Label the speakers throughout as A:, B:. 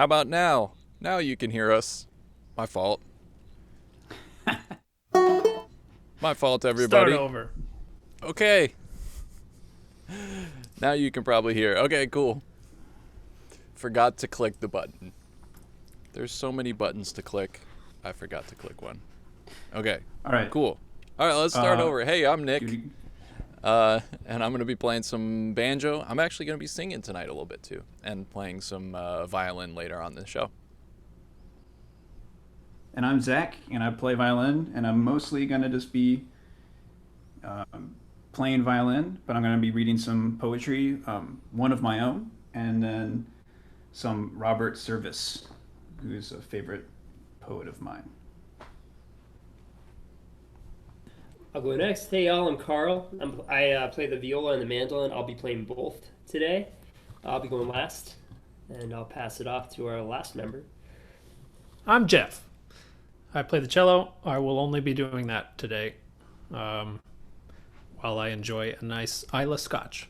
A: How about now? Now you can hear us. My fault. My fault,
B: Start
A: everybody.
B: over.
A: Okay, now you can probably hear. Okay, cool. Forgot to click the button. There's so many buttons to click. I forgot to click one. Okay,
B: All right.
A: cool. All right, let's start
B: Uh,
A: over. Hey, I'm Nick,
B: dude,
A: and I'm going to be playing some banjo. I'm actually going to be singing tonight a little bit too, and playing some violin later on the show.
B: and I'm Zach, and I play violin, and I'm mostly gonna just be playing violin, but I'm gonna be reading some poetry, one of my own, and then some Robert Service, who's a favorite poet of mine.
C: I'll go next. Hey y'all, I'm Carl. I play the viola and the mandolin. I'll be playing both today. I'll be going last, and I'll pass it off to our last member.
D: I'm Jeff. I play the cello. I will only be doing that today um, while I enjoy a nice Isla Scotch.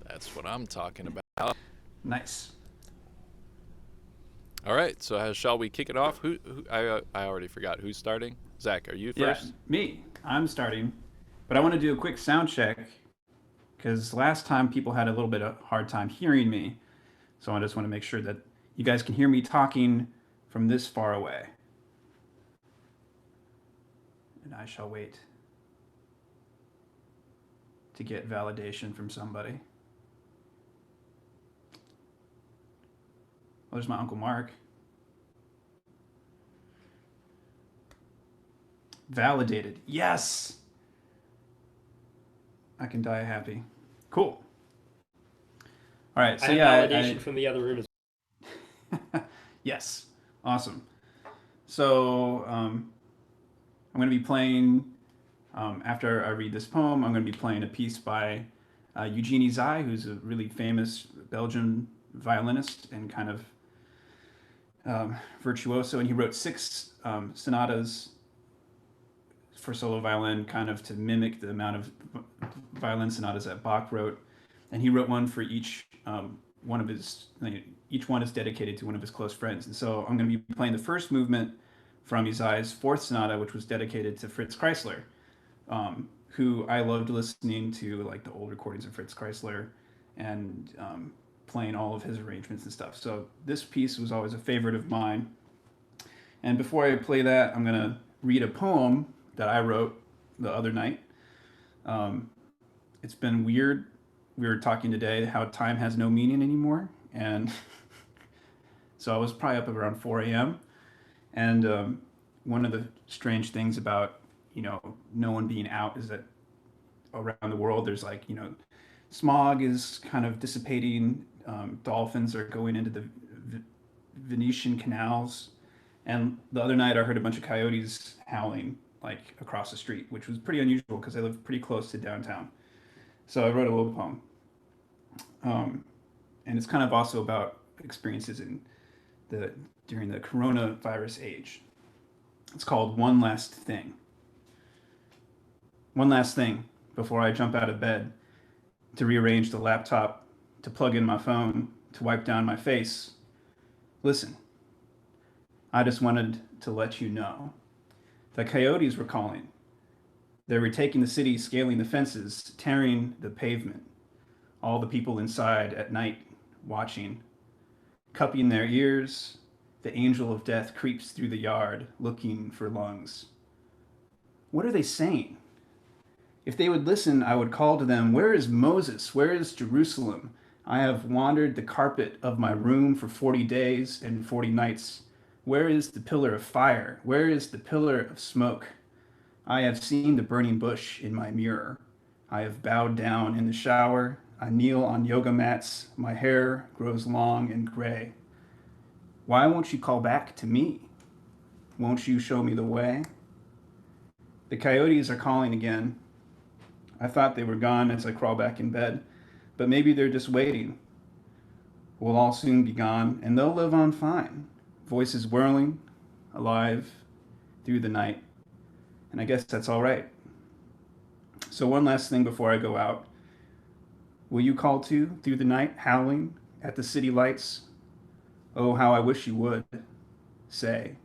A: That's what I'm talking about.
B: Nice.
A: All right, so shall we kick it off? I already forgot who's starting. Zach, are you
B: Yeah,
A: first?
B: me. I'm starting, but I want to do a quick sound check because last time people had a little bit of hard time hearing me, so I just want to make sure that you guys can hear me talking from this far away. And I shall wait to get validation from somebody. Oh, there's my Uncle Mark. Validated. Yes! I can die happy. Cool. All right,
C: I
B: so
C: have
B: yeah,
C: validation from the other room as
B: yes, awesome. So I'm going to be playing, after I read this poem, I'm going to be playing a piece by Eugenie Zai, who's a really famous Belgian violinist and kind of virtuoso. And he wrote six sonatas for solo violin, kind of to mimic the amount of violin sonatas that Bach wrote. And he wrote one for one of his, each one is dedicated to one of his close friends. And so I'm going to be playing the first movement from Isaiah's fourth sonata, which was dedicated to Fritz Kreisler, who I loved listening to, like the old recordings of Fritz Kreisler and playing all of his arrangements and stuff. So this piece was always a favorite of mine. And before I play that, I'm going to read a poem that I wrote the other night. It's been weird. We were talking today how time has no meaning anymore. And so I was probably up around 4 a.m. And one of the strange things about, no one being out is that around the world, there's like, smog is kind of dissipating. Dolphins are going into the Venetian canals. And the other night I heard a bunch of coyotes howling like across the street, which was pretty unusual because I live pretty close to downtown. So I wrote a little poem. And it's kind of also about experiences the during the coronavirus age. It's called One Last Thing. One last thing before I jump out of bed to rearrange the laptop, to plug in my phone, to wipe down my face. Listen, I just wanted to let you know. The coyotes were calling. They were taking the city, scaling the fences, tearing the pavement. All the people inside at night watching, cupping their ears. The angel of death creeps through the yard looking for lungs. What are they saying? If they would listen, I would call to them, where is Moses? Where is Jerusalem? I have wandered the carpet of my room for 40 days and 40 nights. Where is the pillar of fire? Where is the pillar of smoke? I have seen the burning bush in my mirror. I have bowed down in the shower. I kneel on yoga mats. My hair grows long and gray. Why won't you call back to me? Won't you show me the way? The coyotes are calling again. I thought they were gone as I crawl back in bed, but maybe they're just waiting. We'll all soon be gone, and they'll live on fine. Voices whirling, alive, through the night. And I guess that's all right. So one last thing before I go out. Will you call too, through the night, howling at the city lights? Oh, how I wish you would say,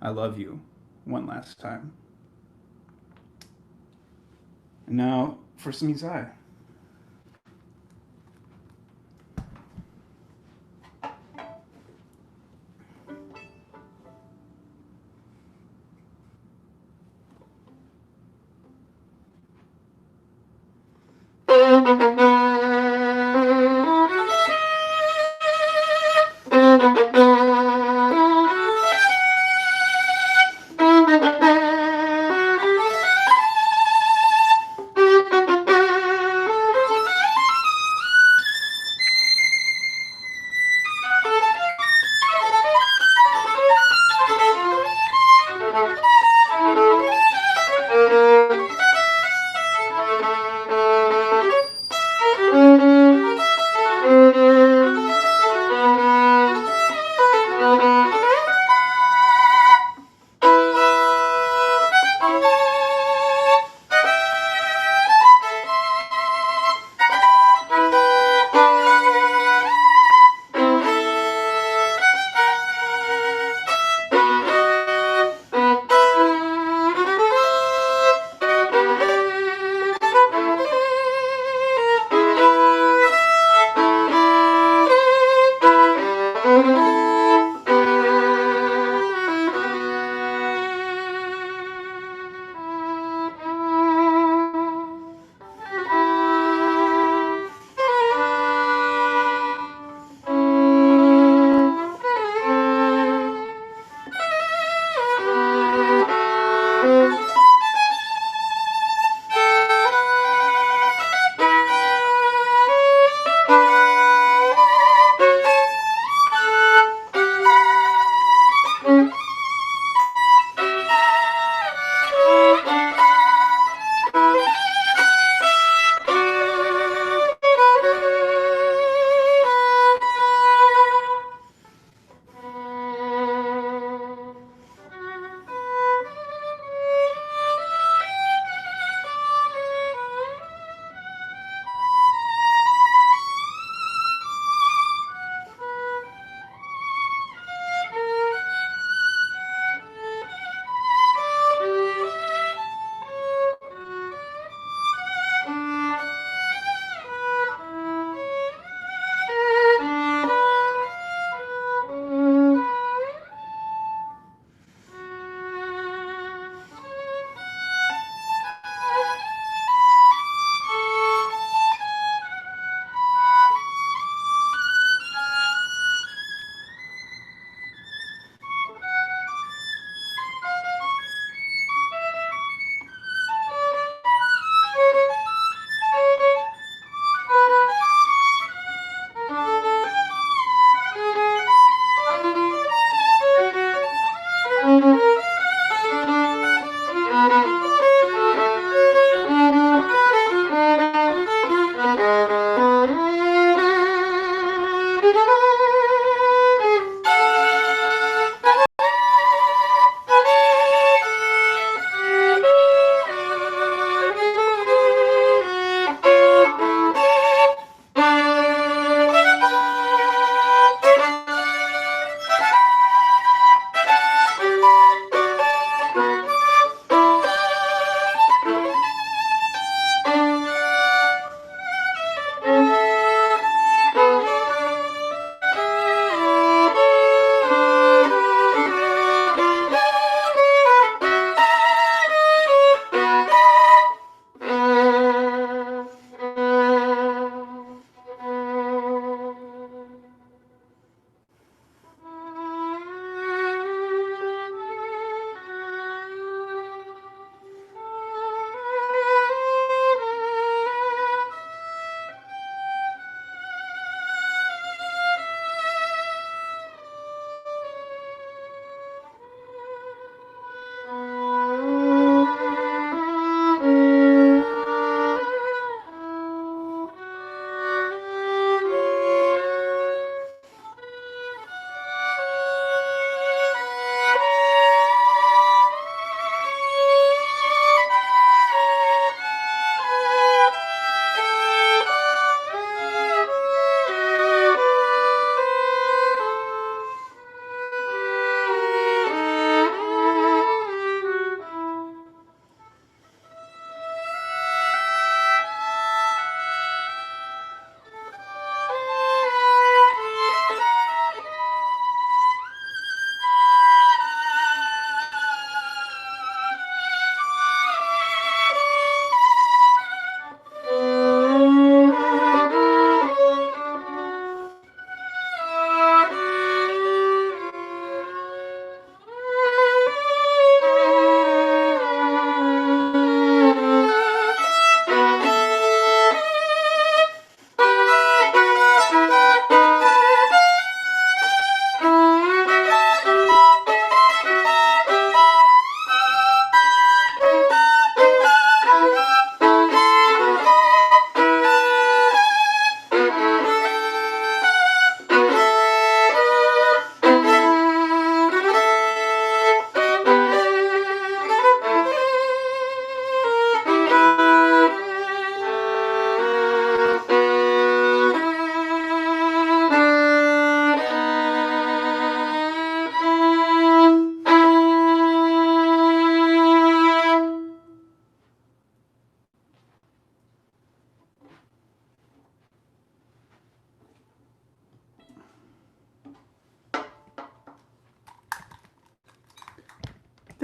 B: I love you one last time. And now for some Uzai.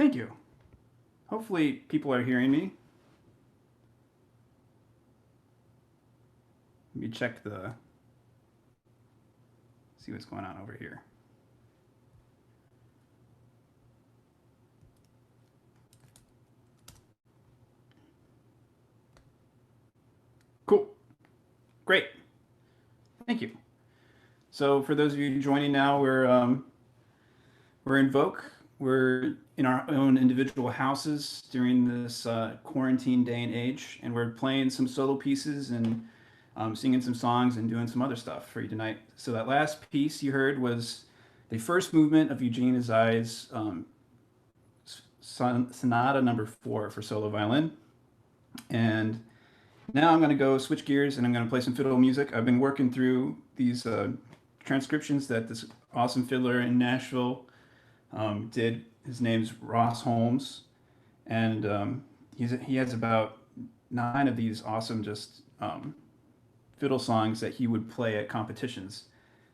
B: thank you. Hopefully people are hearing me. Let me check see what's going on over here. Cool. Great. Thank you. So for those of you joining now, we're Invoke. We're in our own individual houses during this quarantine day and age, and we're playing some solo pieces and singing some songs and doing some other stuff for you tonight. So that last piece you heard was the first movement of Eugene Azai's Sonata Number 4 for solo violin. And now I'm going to go switch gears and I'm going to play some fiddle music. I've been working through these transcriptions that this awesome fiddler in Nashville did. His name's Ross Holmes, and he has about 9 of these awesome just fiddle songs that he would play at competitions,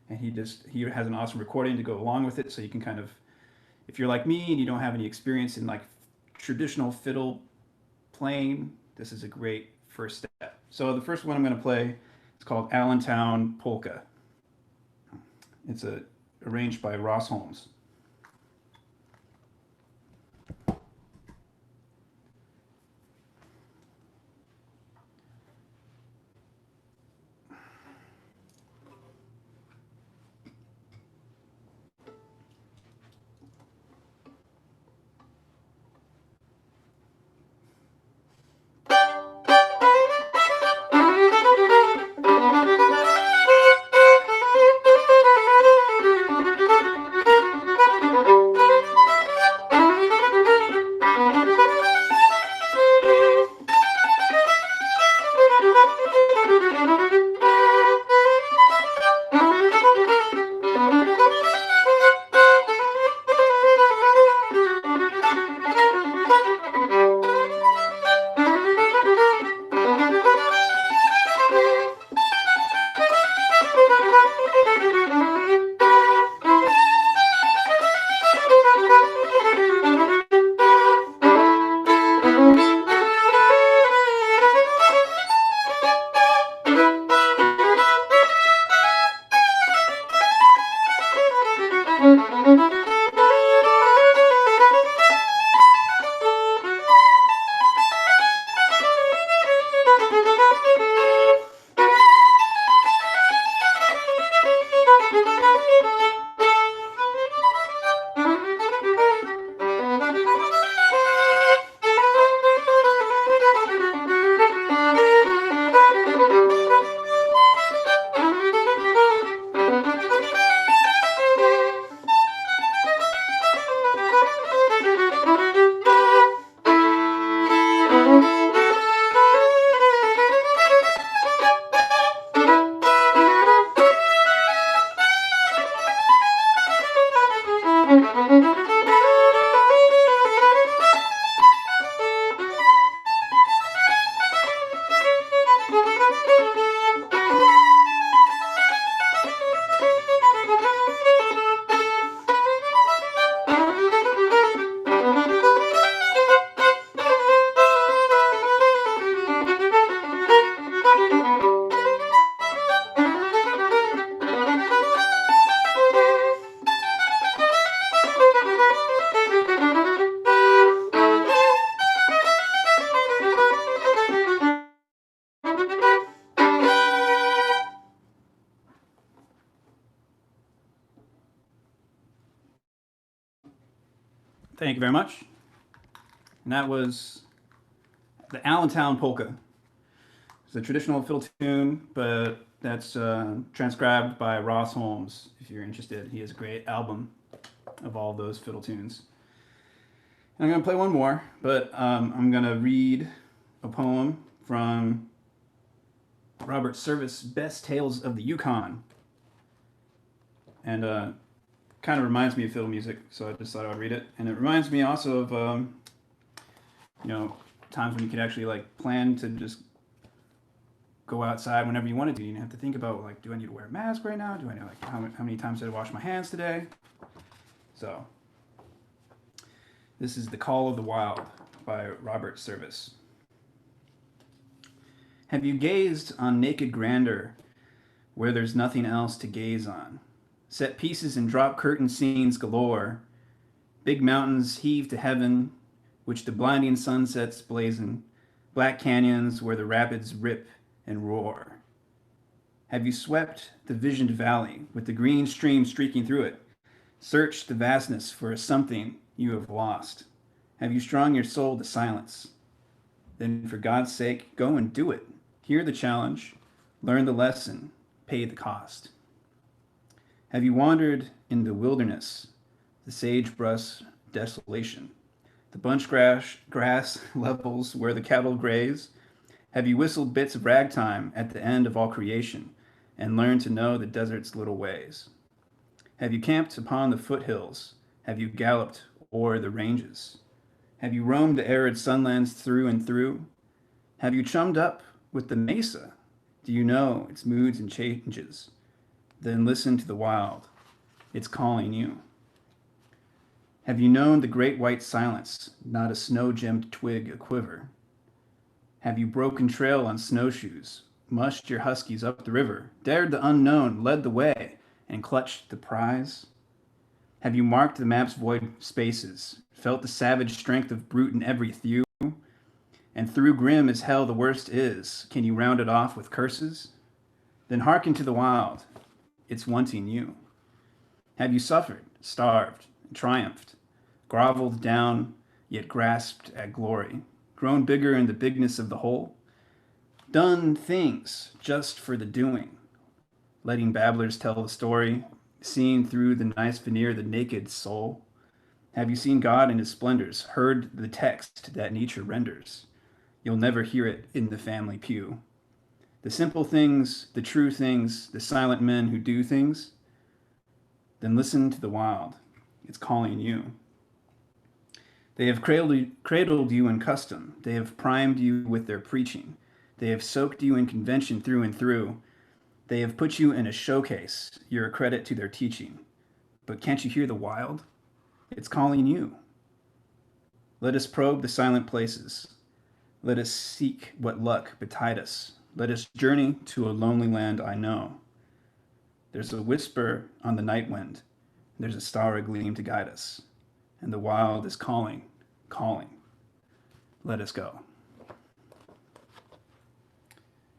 B: and he has an awesome recording to go along with it, so you can kind of, if you're like me and you don't have any experience in like traditional fiddle playing, this is a great first step. So the first one I'm going to play is called Allentown Polka. It's arranged by Ross Holmes. Thank you very much. And that was the Allentown Polka. It's a traditional fiddle tune, but that's transcribed by Ross Holmes, if you're interested. He has a great album of all those fiddle tunes. And I'm going to play one more, but I'm going to read a poem from Robert Service's Best Tales of the Yukon. And kind of reminds me of fiddle music, so I just thought I would read it. And it reminds me also of, times when you could actually like plan to just go outside whenever you wanted to. You didn't have to think about like, do I need to wear a mask right now? Do I need how many times did I wash my hands today? So This is The Call of the Wild by Robert Service. Have you gazed on naked grandeur where there's nothing else to gaze on? Set pieces and drop curtain scenes galore. Big mountains heave to heaven, which the blinding sunsets blazon. Black canyons where the rapids rip and roar. Have you swept the visioned valley with the green stream streaking through it? Searched the vastness for a something you have lost. Have you strung your soul to silence? Then for God's sake, go and do it. Hear the challenge, learn the lesson, pay the cost. Have you wandered in the wilderness, the sagebrush desolation, the bunch grass levels where the cattle graze? Have you whistled bits of ragtime at the end of all creation and learned to know the desert's little ways? Have you camped upon the foothills? Have you galloped o'er the ranges? Have you roamed the arid sunlands through and through? Have you chummed up with the mesa? Do you know its moods and changes? Then listen to the wild. It's calling you. Have you known the great white silence, not a snow-gemmed twig aquiver? Have you broken trail on snowshoes, mushed your huskies up the river, dared the unknown, led the way, and clutched the prize? Have you marked the map's void spaces, felt the savage strength of brute in every thew? And through grim as hell the worst is, can you round it off with curses? Then hearken to the wild. It's wanting you. Have you suffered, starved, triumphed, groveled down, yet grasped at glory, grown bigger in the bigness of the whole? Done things just for the doing, letting babblers tell the story, seeing through the nice veneer the naked soul? Have you seen God in his splendors, heard the text that nature renders? You'll never hear it in the family pew. The simple things, the true things, the silent men who do things. Then listen to the wild. It's calling you. They have cradled you in custom. They have primed you with their preaching. They have soaked you in convention through and through. They have put you in a showcase. You're a credit to their teaching. But can't you hear the wild? It's calling you. Let us probe the silent places. Let us seek what luck betide us. Let us journey to a lonely land I know. There's a whisper on the night wind. There's a star agleam to guide us. And the wild is calling, calling. Let us go.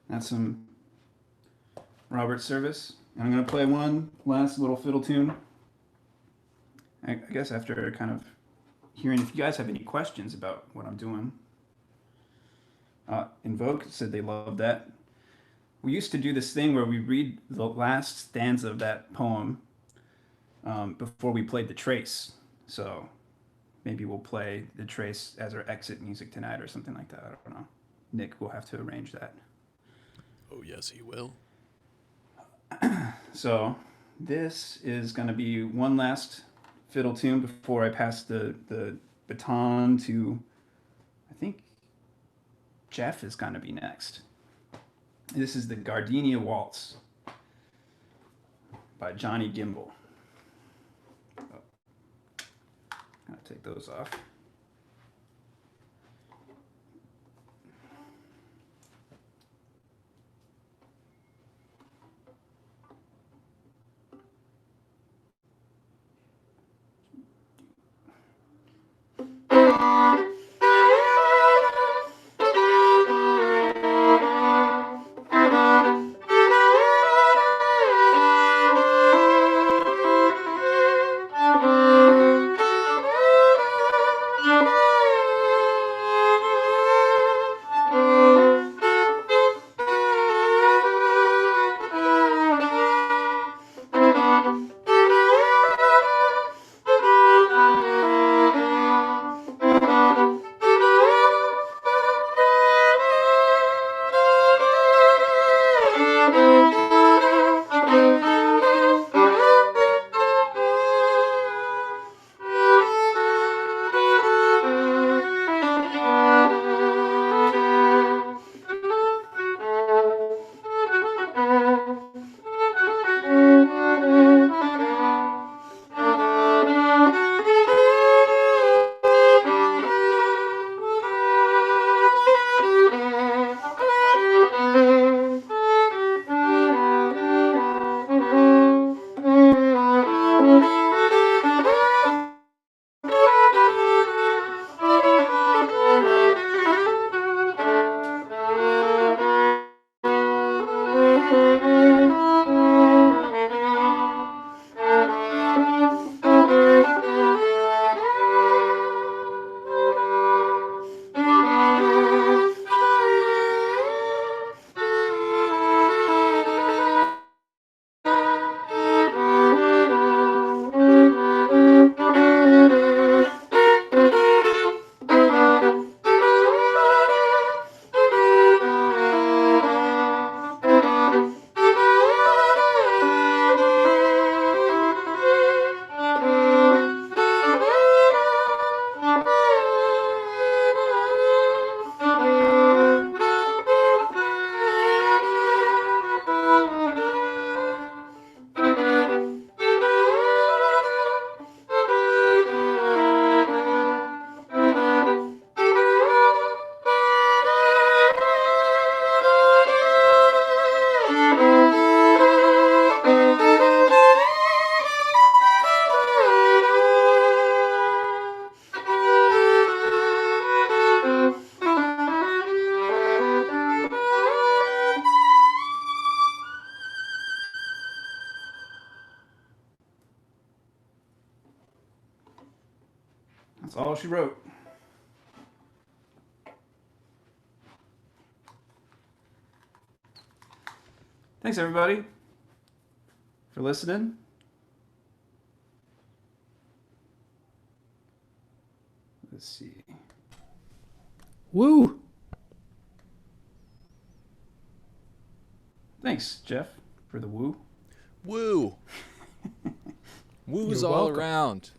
B: That's some Robert Service. And I'm going to play one last little fiddle tune. I guess after kind of hearing if you guys have any questions about what I'm doing. Invoke said they loved that. We used to do this thing where we read the last stanza of that poem before we played the trace. So maybe we'll play the trace as our exit music tonight or something like that. I don't know. Nick will have to arrange that.
A: Oh, yes, he will.
B: So this is going to be one last fiddle tune before I pass the baton to, I think, Jeff is going to be next. This is the Gardenia Waltz by Johnny Gimble. Oh, I'm going to take those off. That's all she wrote. Thanks, everybody, for listening. Let's see.
D: Woo!
B: Thanks, Jeff, for the woo.
A: Woo. Woo's
D: You're
A: all
D: welcome.
A: around.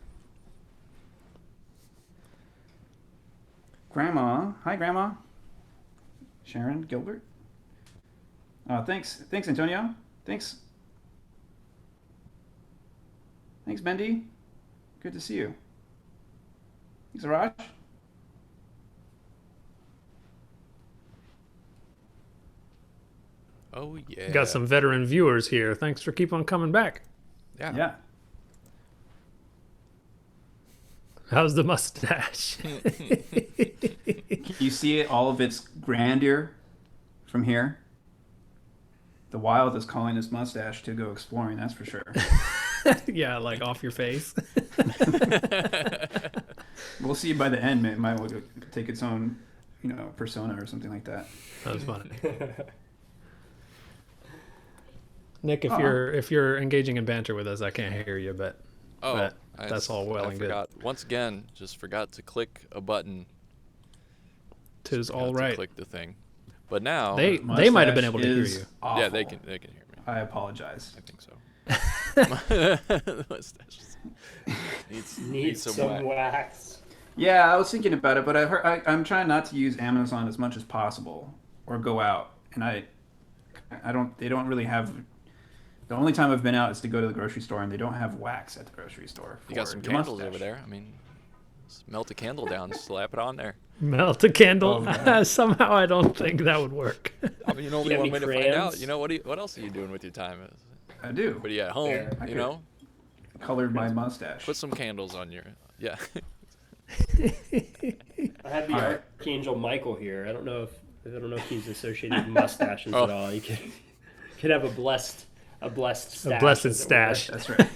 B: Grandma. Hi, Grandma. Sharon Gilbert. Thanks, Antonio. Thanks, Bendy. Good to see you. Thanks, Raj.
A: Oh yeah.
D: Got some veteran viewers here. Thanks for keep on coming back.
B: Yeah.
D: How's the mustache?
B: Can you see it, all of its grandeur from here? The wild is calling his mustache to go exploring, that's for sure.
D: Yeah, like off your face.
B: We'll see by the end, it might take its own, persona or something like that.
D: That was funny. Nick,
B: Uh-uh.
D: if you're engaging in banter with us, I can't hear you, but that's all well and good.
A: forgot. Once again, just forgot to click a button.
D: Tis
A: Forgot
D: all
A: to
D: right.
A: click the thing. But now,
D: They might have been able to hear
B: Mustache
D: you.
B: is awful.
A: yeah, they can hear me.
B: I apologize.
A: I think so. The mustache
C: Needs some wax.
B: Yeah, I was thinking about it, but I'm trying not to use Amazon as much as possible or go out, and they don't really have. The only time I've been out is to go to the grocery store, and they don't have wax at the grocery store.
A: You got some
B: your
A: candles
B: mustache.
A: over there. I mean, just melt a candle down, slap it on there.
D: Melt a candle.
B: Oh, God.
D: Somehow I don't think that would work.
A: I mean, only
C: have
A: one
C: any
A: way to find out.
C: crayons?
A: You know what else are you doing with your time?
B: I do.
A: But yeah, at home,
C: Fair.
B: I
A: you
B: could-
A: know,
B: Colored my mustache.
A: put some candles on your. Yeah.
C: I have the
B: All right.
C: Archangel Michael here. I don't know if he's associated with mustaches at all. You could have a blessed stash.
D: A blessed
C: as it were.
D: stash.
B: That's right.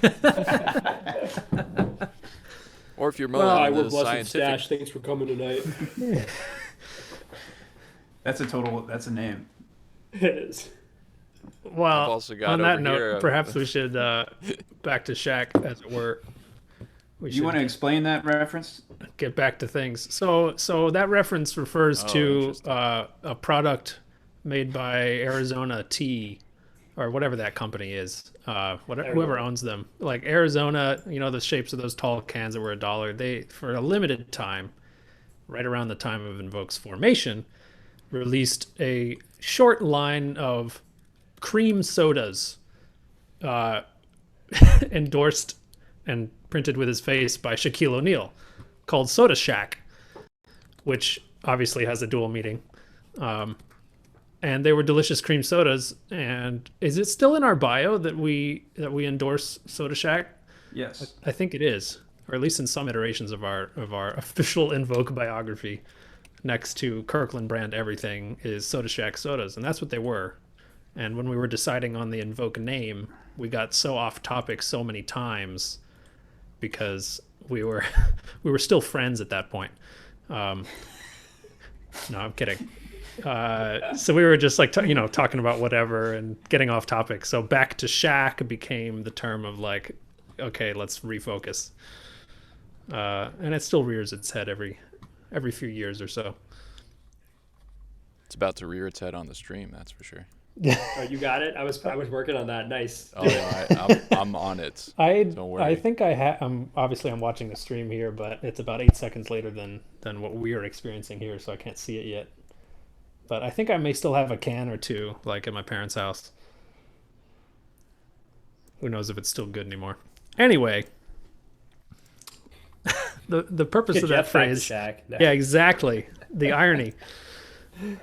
A: Or if you're more
C: I
A: on
C: wear
A: the
C: blessed
A: scientific.
C: stash. Thanks for coming tonight.
B: That's a name.
C: It is.
D: Well,
A: I've also got
D: on that
A: over here,
D: note, perhaps we should back to Shaq, as it were. We
B: You want to explain that reference?
D: get back to things. So that reference refers
A: Oh,
D: to
A: interesting.
D: a product made by Arizona Tea, or whatever that company is. Whoever owns them, like Arizona, the shapes of those tall cans that were $1. They, for a limited time, right around the time of Invoke's formation, released a short line of cream sodas, endorsed and printed with his face by Shaquille O'Neal, called Soda Shack, which obviously has a dual meaning. And they were delicious cream sodas. And is it still in our bio that we endorse Soda Shack?
B: Yes.
D: I think it is, or at least in some iterations of our official Invoke biography. Next to Kirkland brand everything is Soda Shack sodas, and that's what they were. And when we were deciding on the Invoke name, we got so off topic so many times because we were still friends at that point. No, I'm kidding. So we were just like talking about whatever and getting off topic. So back to Shack became the term of like, okay, let's refocus. And it still rears its head every few years or so.
A: It's about to rear its head on the stream, that's for sure.
C: Oh, you got it. I was working on that. Nice.
A: Oh, yeah, I'm on it. Don't worry.
D: I think I'm watching the stream here, but it's about 8 seconds later than what we are experiencing here, so I can't see it yet. But I think I may still have a can or two, like at my parents' house. Who knows if it's still good anymore? Anyway, the purpose
C: Get
D: of that
C: Jeff back to
D: phrase.
C: Shaq. No.
D: Yeah, exactly. The irony.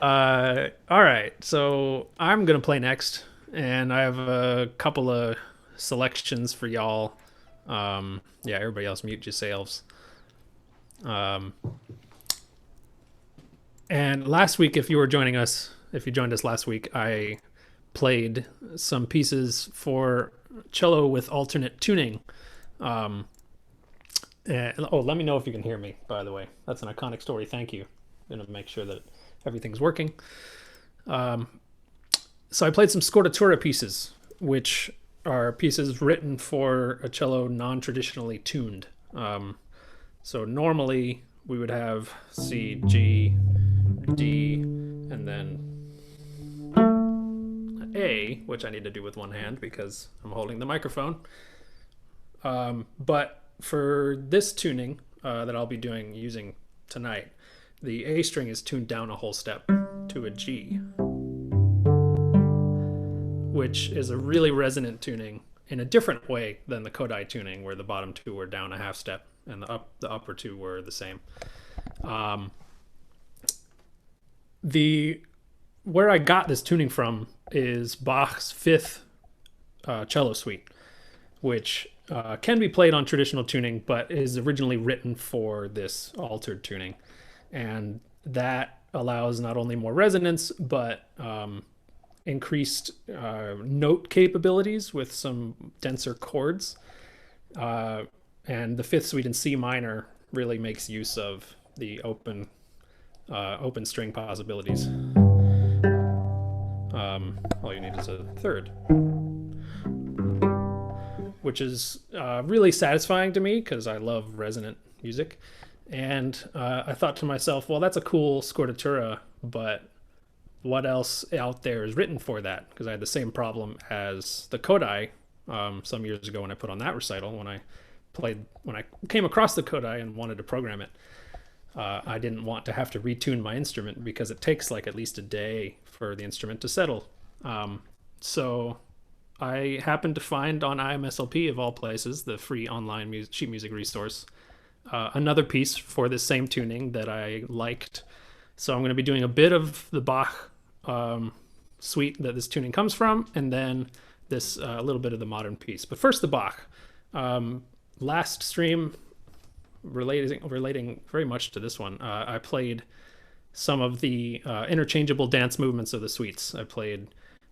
D: All right, so I'm gonna play next, and I have a couple of selections for y'all. Yeah, everybody else mute yourselves. And last week, if you joined us last week, I played some pieces for cello with alternate tuning. Oh, let me know if you can hear me, by the way. That's an iconic story. Thank you. I'm going to make sure that everything's working. So I played some scordatura pieces, which are pieces written for a cello non-traditionally tuned. So normally we would have C, G, D, and then A, which I need to do with one hand because I'm holding the microphone. But for this tuning that I'll be using tonight, the A string is tuned down a whole step to a G, which is a really resonant tuning in a different way than the Kodai tuning, where the bottom two were down a half step and the upper two were the same. Where I got this tuning from is Bach's Fifth cello suite, which can be played on traditional tuning, but is originally written for this altered tuning. And that allows not only more resonance, but increased note capabilities with some denser chords. And the Fifth suite in C minor really makes use of the open string possibilities. All you need is a third, which is really satisfying to me because I love resonant music. And I thought to myself, well, that's a cool scordatura, but what else out there is written for that? Because I had the same problem as the Kodai some years ago when I put on that recital. When I came across the Kodai and wanted to program it, I didn't want to have to retune my instrument because it takes like at least a day for the instrument to settle. So I happened to find on IMSLP, of all places, the free online sheet music resource, another piece for this same tuning that I liked. So I'm going to be doing a bit of the Bach suite that this tuning comes from, and then this a little bit of the modern piece. But first, the Bach. Last stream, relating very much to this one, I played some of the interchangeable dance movements of the suites. I played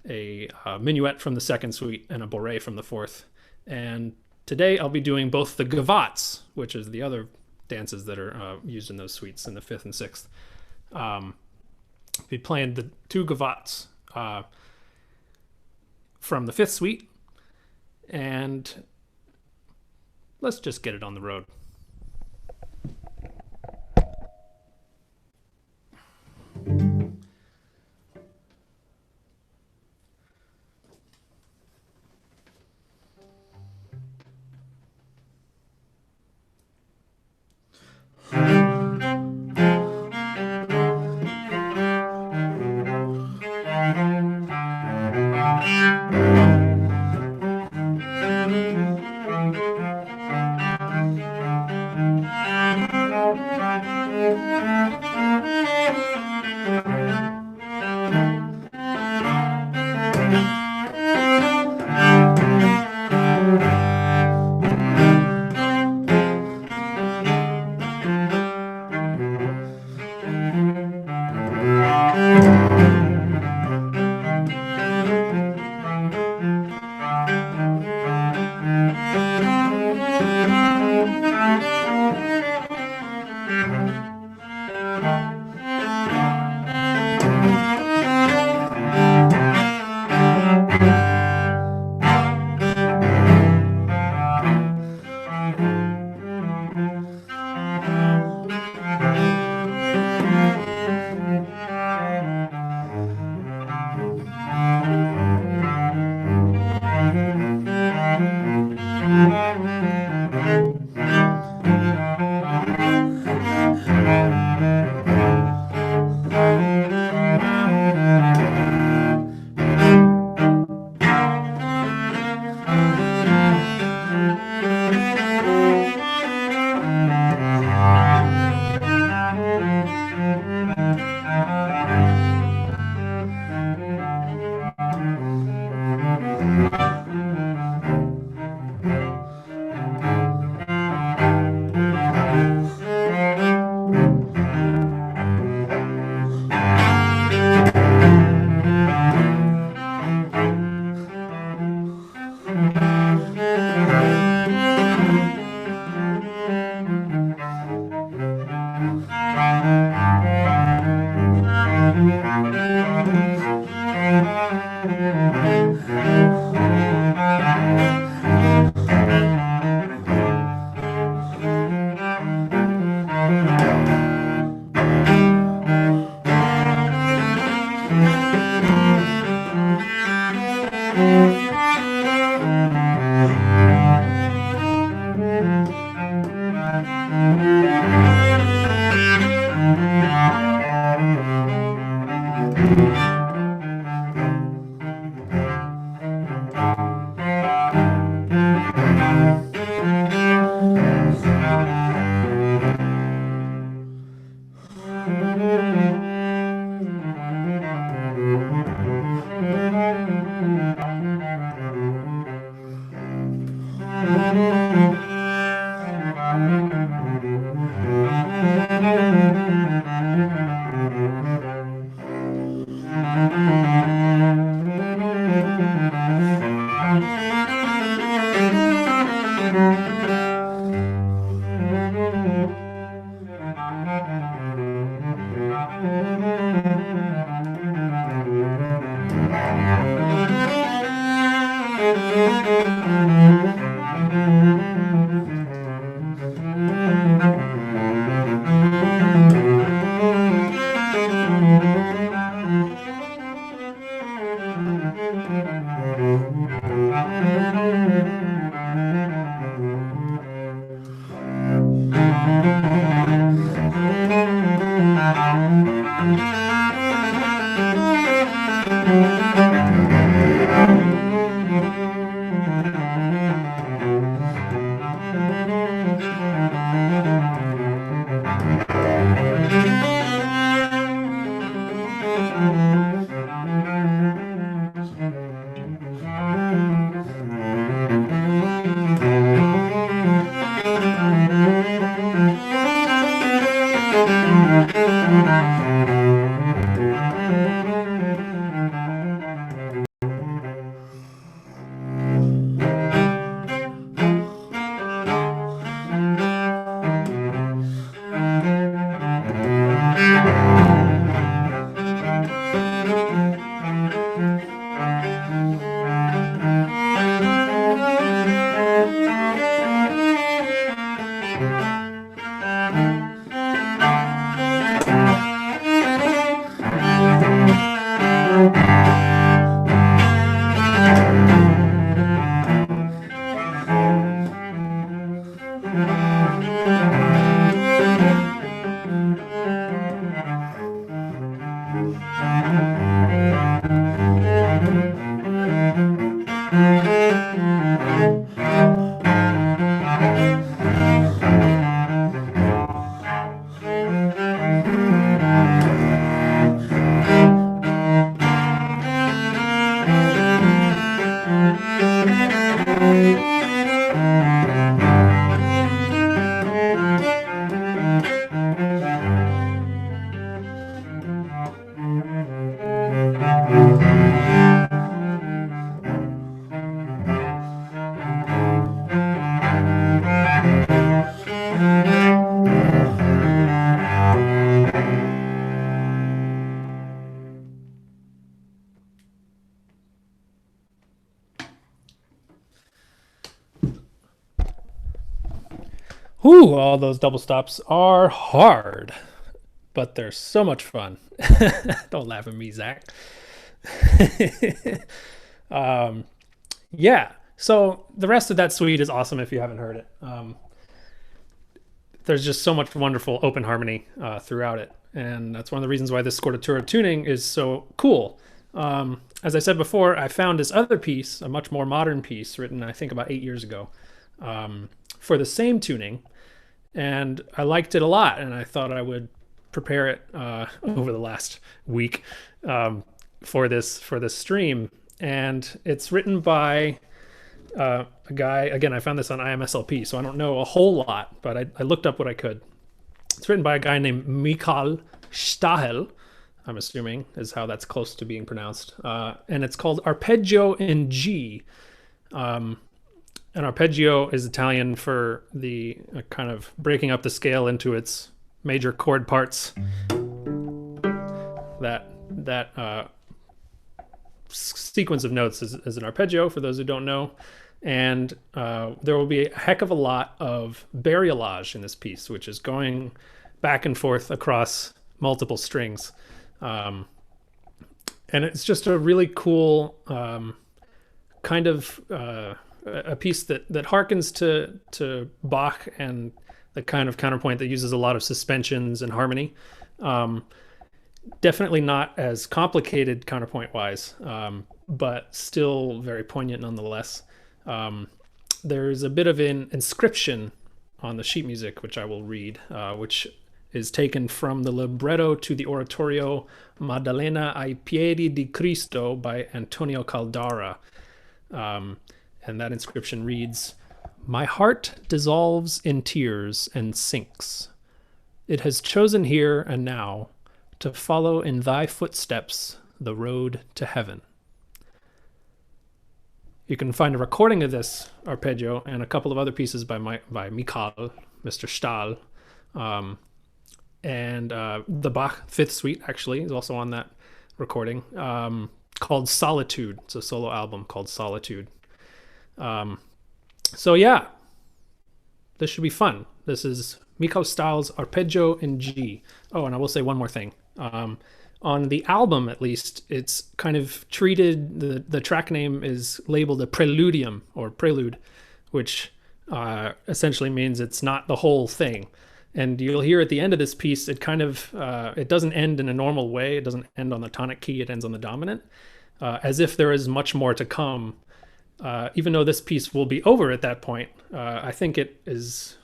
D: a minuet from the second suite and a bourrée from the fourth. And today I'll be doing both the gavottes, which is the other dances that are used in those suites in the fifth and sixth. Be playing the two gavottes from the fifth suite, and let's just get it on the road. Whew, all those double stops are hard, but they're so much fun. Don't laugh at me, Zach. Yeah, so the rest of that suite is awesome if you haven't heard it. There's just so much wonderful open harmony throughout it, and that's one of the reasons why this scordatura tuning is so cool. As I said before, I found this other piece, a much more modern piece, written I think about 8 years ago, for the same tuning, and I liked it a lot, and I thought I would prepare it over the last week for this stream. And it's written by a guy, again, I found this on IMSLP, so I don't know a whole lot, but I looked up what I could. It's written by a guy named Michael Stahel, I'm assuming is how that's close to being pronounced. And it's called Arpeggio in G. And arpeggio is Italian for the kind of breaking up the scale into its major chord parts. That sequence of notes is an arpeggio, for those who don't know. And there will be a heck of a lot of bariolage in this piece, which is going back and forth across multiple strings. And it's just a really cool kind of a piece that harkens to Bach and the kind of counterpoint that uses a lot of suspensions and harmony. Definitely not as complicated counterpoint-wise, but still very poignant nonetheless. There's a bit of an inscription on the sheet music, which I will read, which is taken from the libretto to the oratorio Maddalena ai piedi di Cristo by Antonio Caldara. And that inscription reads, My heart dissolves in tears and sinks. It has chosen here and now to follow in thy footsteps the road to heaven. You can find a recording of this arpeggio and a couple of other pieces by Mikal, Mr. Stahl. And the Bach Fifth Suite actually is also on that recording, called Solitude. It's a solo album called Solitude. So yeah, this should be fun. This is Mikal Stahl's Arpeggio in G. Oh, and I will say one more thing. On the album, at least, it's kind of treated, the track name is labeled a preludium or prelude, which essentially means it's not the whole thing. And you'll hear at the end of this piece, it kind of, it doesn't end in a normal way. It doesn't end on the tonic key. It ends on the dominant, as if there is much more to come. Even though this piece will be over at that point, I think it is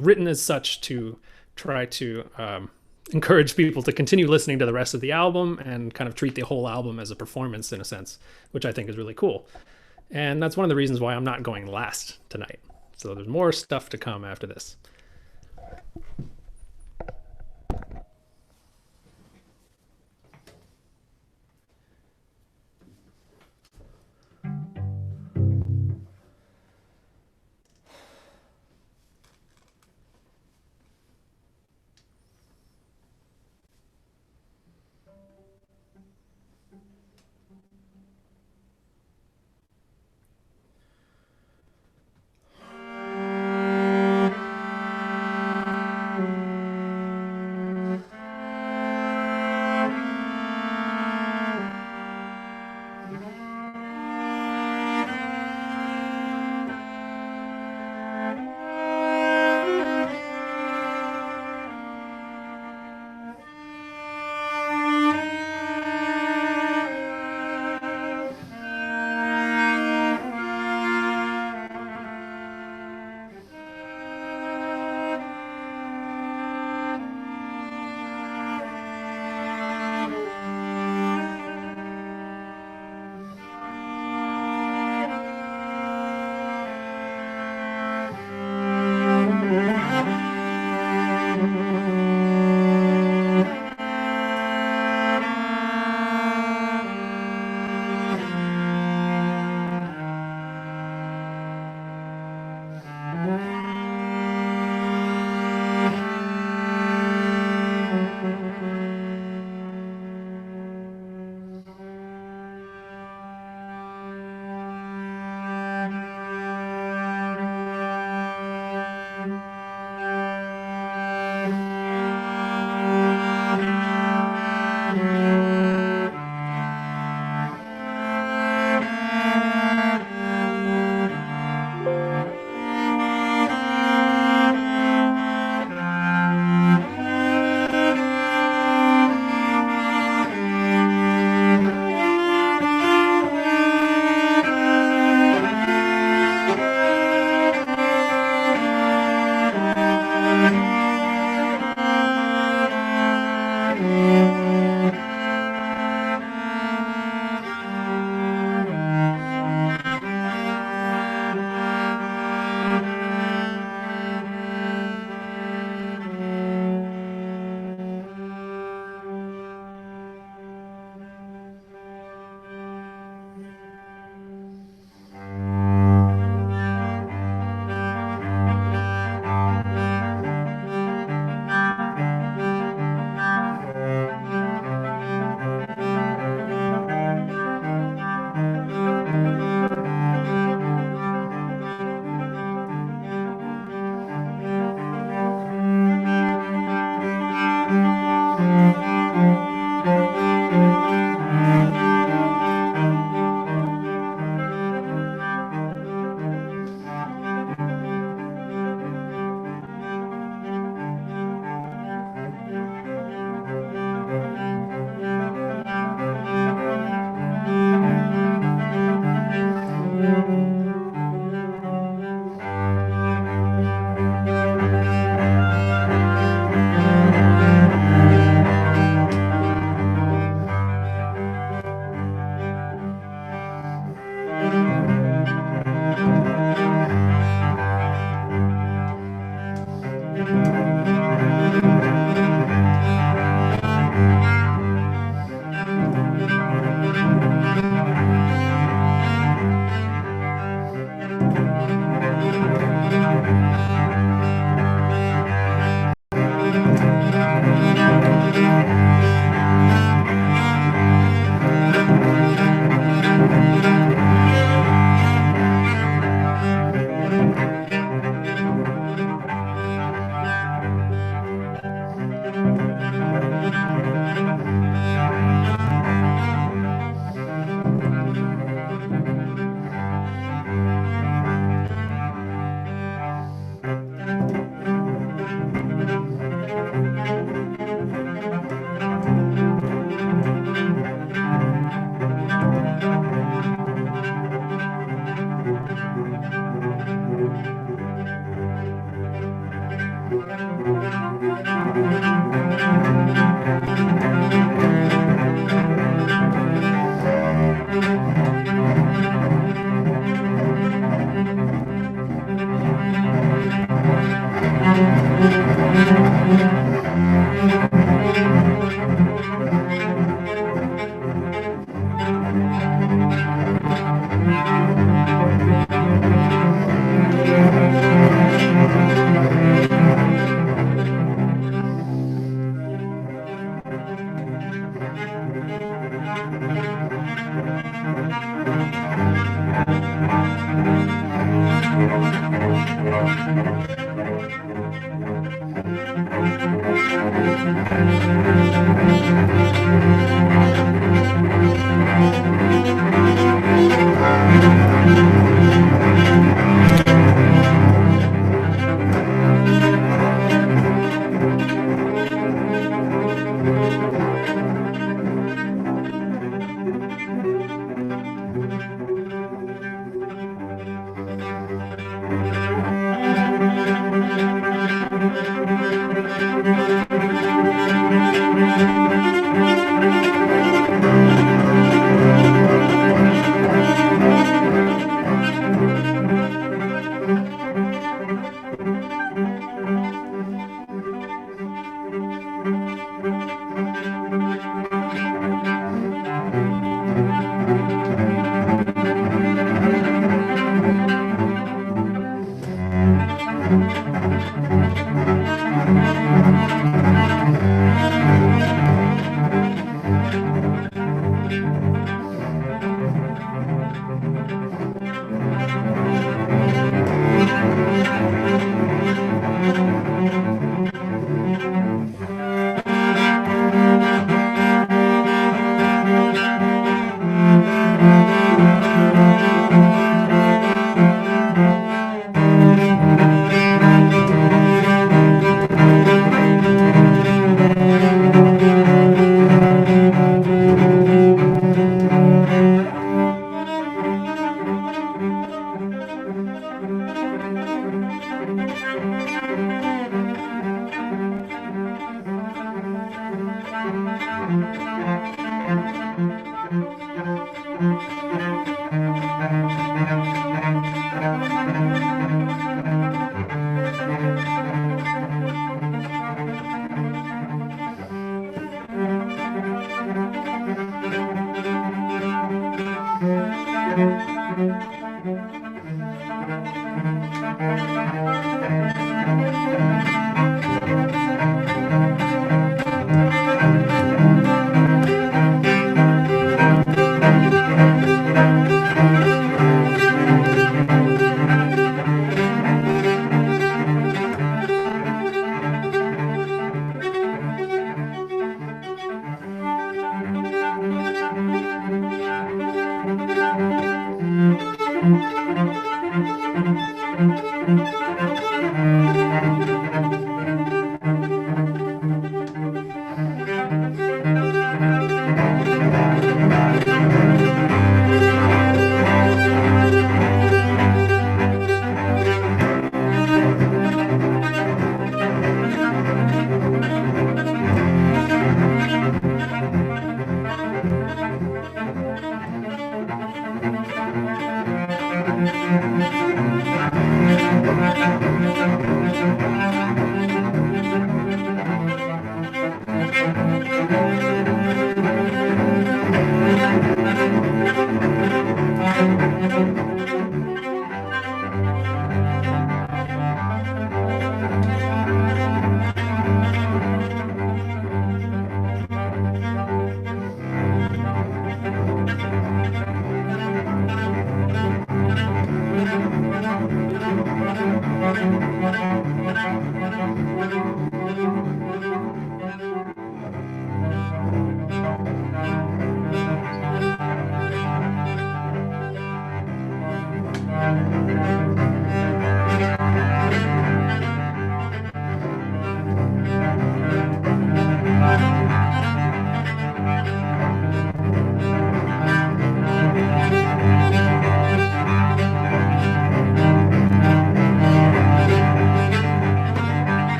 D: written as such to try to encourage people to continue listening to the rest of the album and kind of treat the whole album as a performance in a sense, which I think is really cool. And that's one of the reasons why I'm not going last tonight. So there's more stuff to come after this.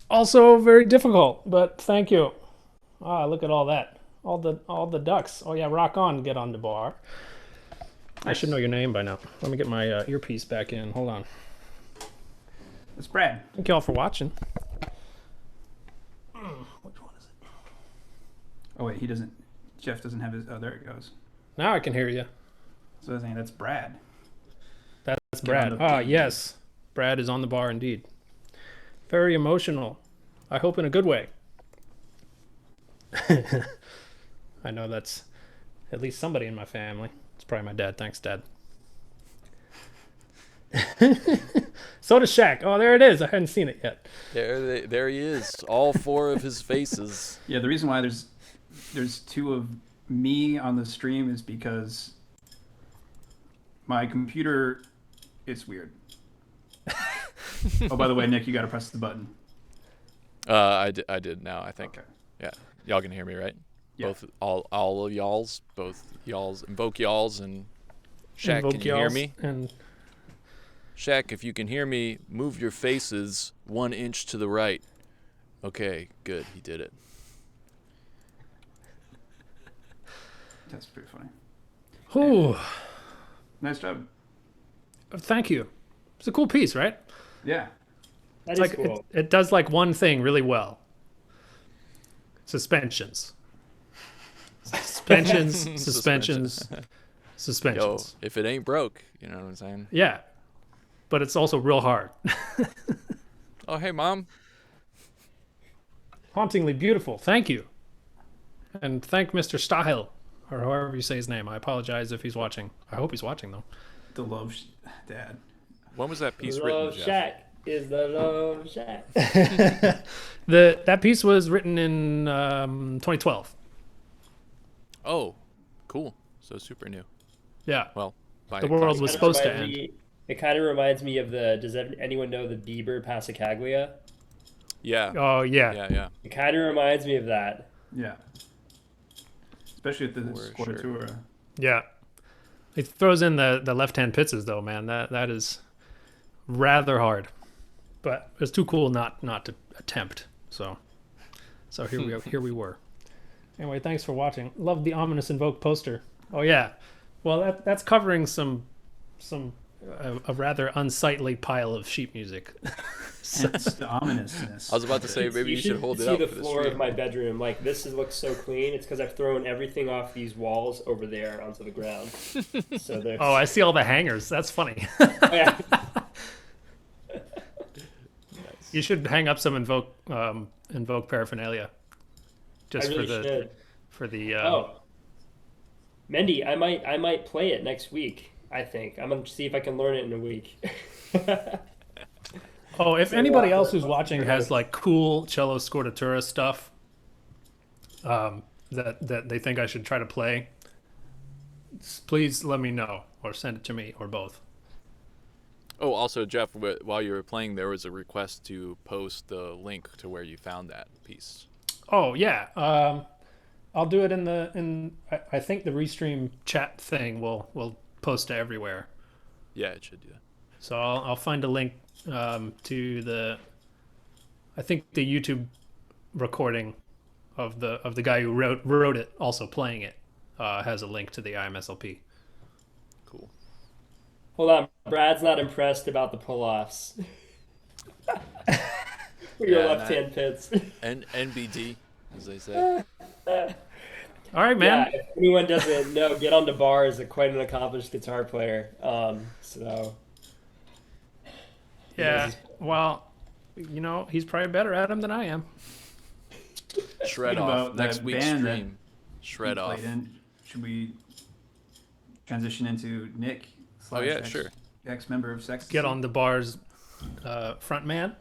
D: Also very difficult, but thank you. Ah, look at all that. All the ducks. Oh yeah, rock on, get on the bar. I should know your name by now. Let me get my earpiece back in. Hold on.
B: It's Brad.
D: Thank you all for watching. Which one is it?
B: Oh wait, he doesn't. Jeff doesn't have his. Oh, there it goes.
D: Now I can hear you.
B: So I was saying that's Brad.
D: That's
B: Get
D: Brad.
B: on the-
D: Ah, yes. Brad is on the bar indeed. Very emotional. I hope in a good way. I know that's at least somebody in my family. It's probably my dad. Thanks, Dad. Soda Shack. Oh, there it is. I hadn't seen it yet.
A: There he is. All four of his faces.
B: Yeah, the reason why there's two of me on the stream is because my computer is weird. Oh, by the way, Nick, you got to press the button.
A: I did now, I think.
B: Okay.
A: Yeah. Y'all can hear me, right?
B: Yeah.
A: Both, all of y'alls, both y'alls, Invoke y'alls, and Shaq,
D: Invoke
A: can you hear
D: y'alls
A: me?
D: And
A: Shaq, if you can hear me, move your faces 1 inch to the right. Okay, good. He did it.
B: That's pretty funny.
D: ooh,
B: Nice job.
D: thank you. It's a cool piece, right?
B: Yeah.
C: That is
D: Like
C: cool.
D: it does like one thing really well. Suspensions. Suspensions.
A: Yo, if it ain't broke, you know what I'm saying?
D: Yeah. But it's also real hard.
A: Oh, hey, Mom.
D: Hauntingly beautiful. Thank you. And thank Mr. Style, or however you say his name. I apologize if he's watching. I hope he's watching, though.
B: The love dad.
A: When was that piece
C: Love
A: written, Jeff?
C: Shack is the Love Shack.
D: That piece was written in 2012.
A: Oh, cool. So super new.
D: Yeah.
A: Well, by
D: The world was supposed to end.
C: It kind of reminds me of the. Does anyone know the Bieber Passacaglia?
A: Yeah.
D: Oh, yeah.
A: Yeah.
C: It kind of reminds me of that.
B: Yeah. Especially at the
A: For
B: Squad
A: sure.
B: Tour.
D: Yeah. It throws in the left-hand pizzas, though, man. That is rather hard. But it's too cool not to attempt. So here we were. Anyway, thanks for watching. Love the ominous Invoke poster. Oh yeah. Well, that's covering a rather unsightly pile of sheet music.
B: Hence the ominousness.
A: I was about to say maybe you should hold it
C: see
A: up
C: the
A: for the
C: floor of
A: stream.
C: my bedroom. Like this looks so clean. It's because I've thrown everything off these walls over there onto the ground. So there's.
D: Oh, I see all the hangers. That's funny.
C: Yeah.
D: You should hang up some Invoke paraphernalia. Just
C: I really should.
D: for the
C: Oh, Mendy, I might play it next week. I think I'm gonna see if I can learn it in a week.
D: Oh, if
C: So
D: anybody
C: we'll
D: else
C: have to-
D: who's watching has like cool cello scordatura stuff that they think I should try to play, please let me know or send it to me or both.
A: Oh, also, Jeff, while you were playing, there was a request to post the link to where you found that piece.
D: Oh yeah, I'll do it I think the restream chat thing will post to everywhere.
A: Yeah, it should do that.
D: So I'll find a link to I think the YouTube recording of the guy who wrote it, also playing it, has a link to the IMSLP.
A: Cool.
C: Hold on, Brad's not impressed about the pull-offs. For your
A: Yeah,
C: left-hand pits.
A: NBD, as they say.
D: All right, man.
C: Yeah, if anyone doesn't know, Get on the Bar is quite an accomplished guitar player. So
D: Yeah. Well, he's probably better at him than I am.
A: Shred
B: Speaking
A: off
B: about
A: next
B: that
A: week's
B: band that
A: stream. Shred
B: you
A: off.
B: played in, should we transition into Nick?
A: Oh yeah, sure.
B: Ex-member of Sex.
D: Get on the Bar's front man.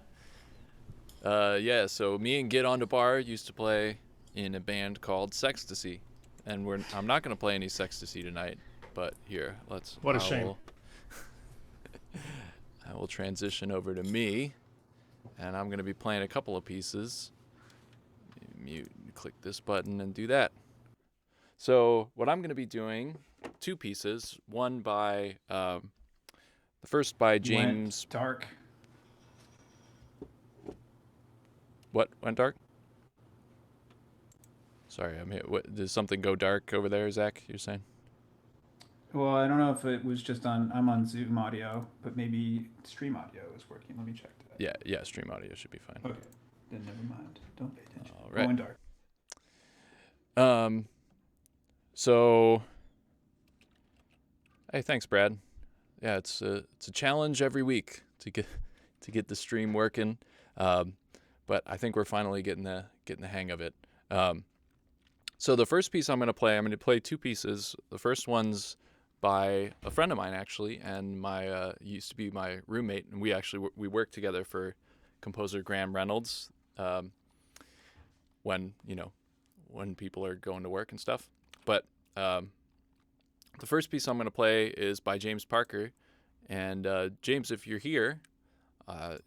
A: Yeah. So me and Get on the Bar used to play in a band called Sextasy, and I'm not gonna play any Sextasy tonight. But here,
D: What a shame.
A: I will transition over to me, and I'm gonna be playing a couple of pieces. Mute, click this button, and do that. So what I'm gonna be doing, two pieces. One by the first by James.
B: Went dark.
A: What went dark? Sorry, I'm here. What, did something go dark over there, Zach? You're saying?
B: Well, I don't know if it was just I'm on Zoom audio, but maybe stream audio is working. Let me check that.
A: Yeah. Stream audio should be fine.
B: Okay. Then never mind. Don't pay attention.
A: All right.
B: Going dark.
A: So, hey, thanks, Brad. Yeah, it's a challenge every week to get the stream working, but I think we're finally getting the hang of it. So the first piece I'm going to play two pieces. The first one's by a friend of mine actually, and my used to be my roommate, and we worked together for composer Graham Reynolds. When people are going to work and stuff. But the first piece I'm going to play is by James Parker. And James, if you're here,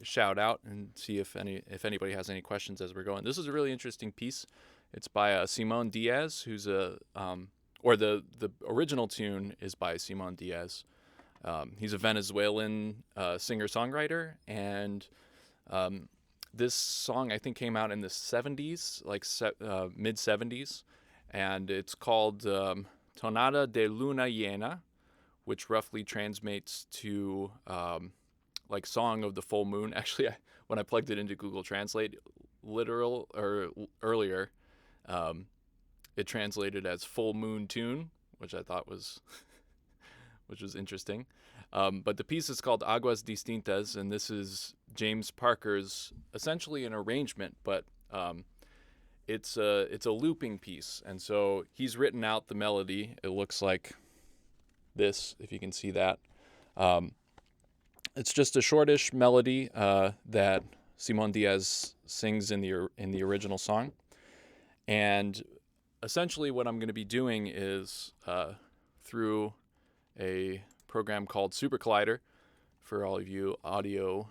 A: shout out and see if anybody has any questions as we're going. This is a really interesting piece. It's by Simon Diaz, who's or the original tune is by Simon Diaz. He's a Venezuelan singer-songwriter, and this song I think came out in the 70s, like mid 70s, and it's called Tonada de Luna Llena, which roughly translates to like Song of the Full Moon. Actually, when I plugged it into Google Translate, literal or earlier, it translated as Full Moon Tune, which I thought was which was interesting. But the piece is called Aguas Distintas, and this is James Parker's essentially an arrangement, but it's a looping piece, and so he's written out the melody. It looks like this, if you can see that. It's just a shortish melody that Simon Diaz sings in the original song, and essentially what I'm going to be doing is through a program called Super Collider, for all of you audio,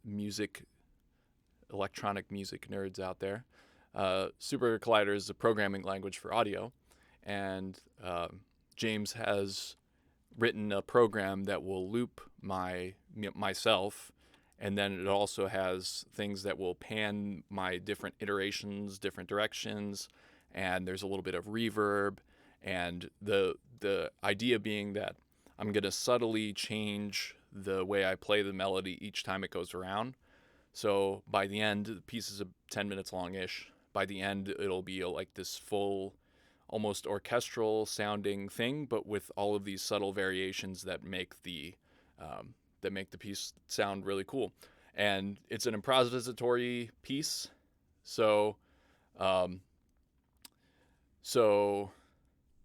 A: music, electronic music nerds out there. Super Collider is a programming language for audio, and James has written a program that will loop myself, and then it also has things that will pan my different iterations, different directions, and there's a little bit of reverb, and the idea being that I'm going to subtly change the way I play the melody each time it goes around. So by the end, the piece is 10 minutes long-ish. By the end, it'll be like this full, almost orchestral sounding thing, but with all of these subtle variations that make the piece sound really cool. And it's an improvisatory piece, so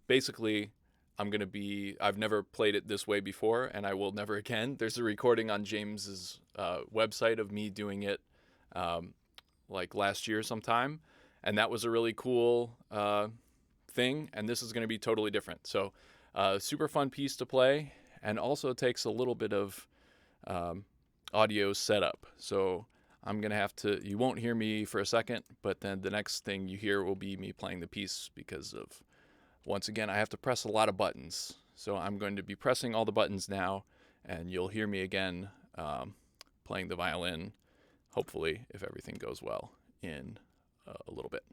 A: basically I've never played it this way before, and I will never again. There's a recording on James's website of me doing it like last year sometime, and that was a really cool thing, and this is going to be totally different. So super fun piece to play, and also takes a little bit of audio setup. So I'm going to have to, you won't hear me for a second, but then the next thing you hear will be me playing the piece because of, once again, I have to press a lot of buttons. So I'm going to be pressing all the buttons now, and you'll hear me again playing the violin, hopefully, if everything goes well, in a little bit.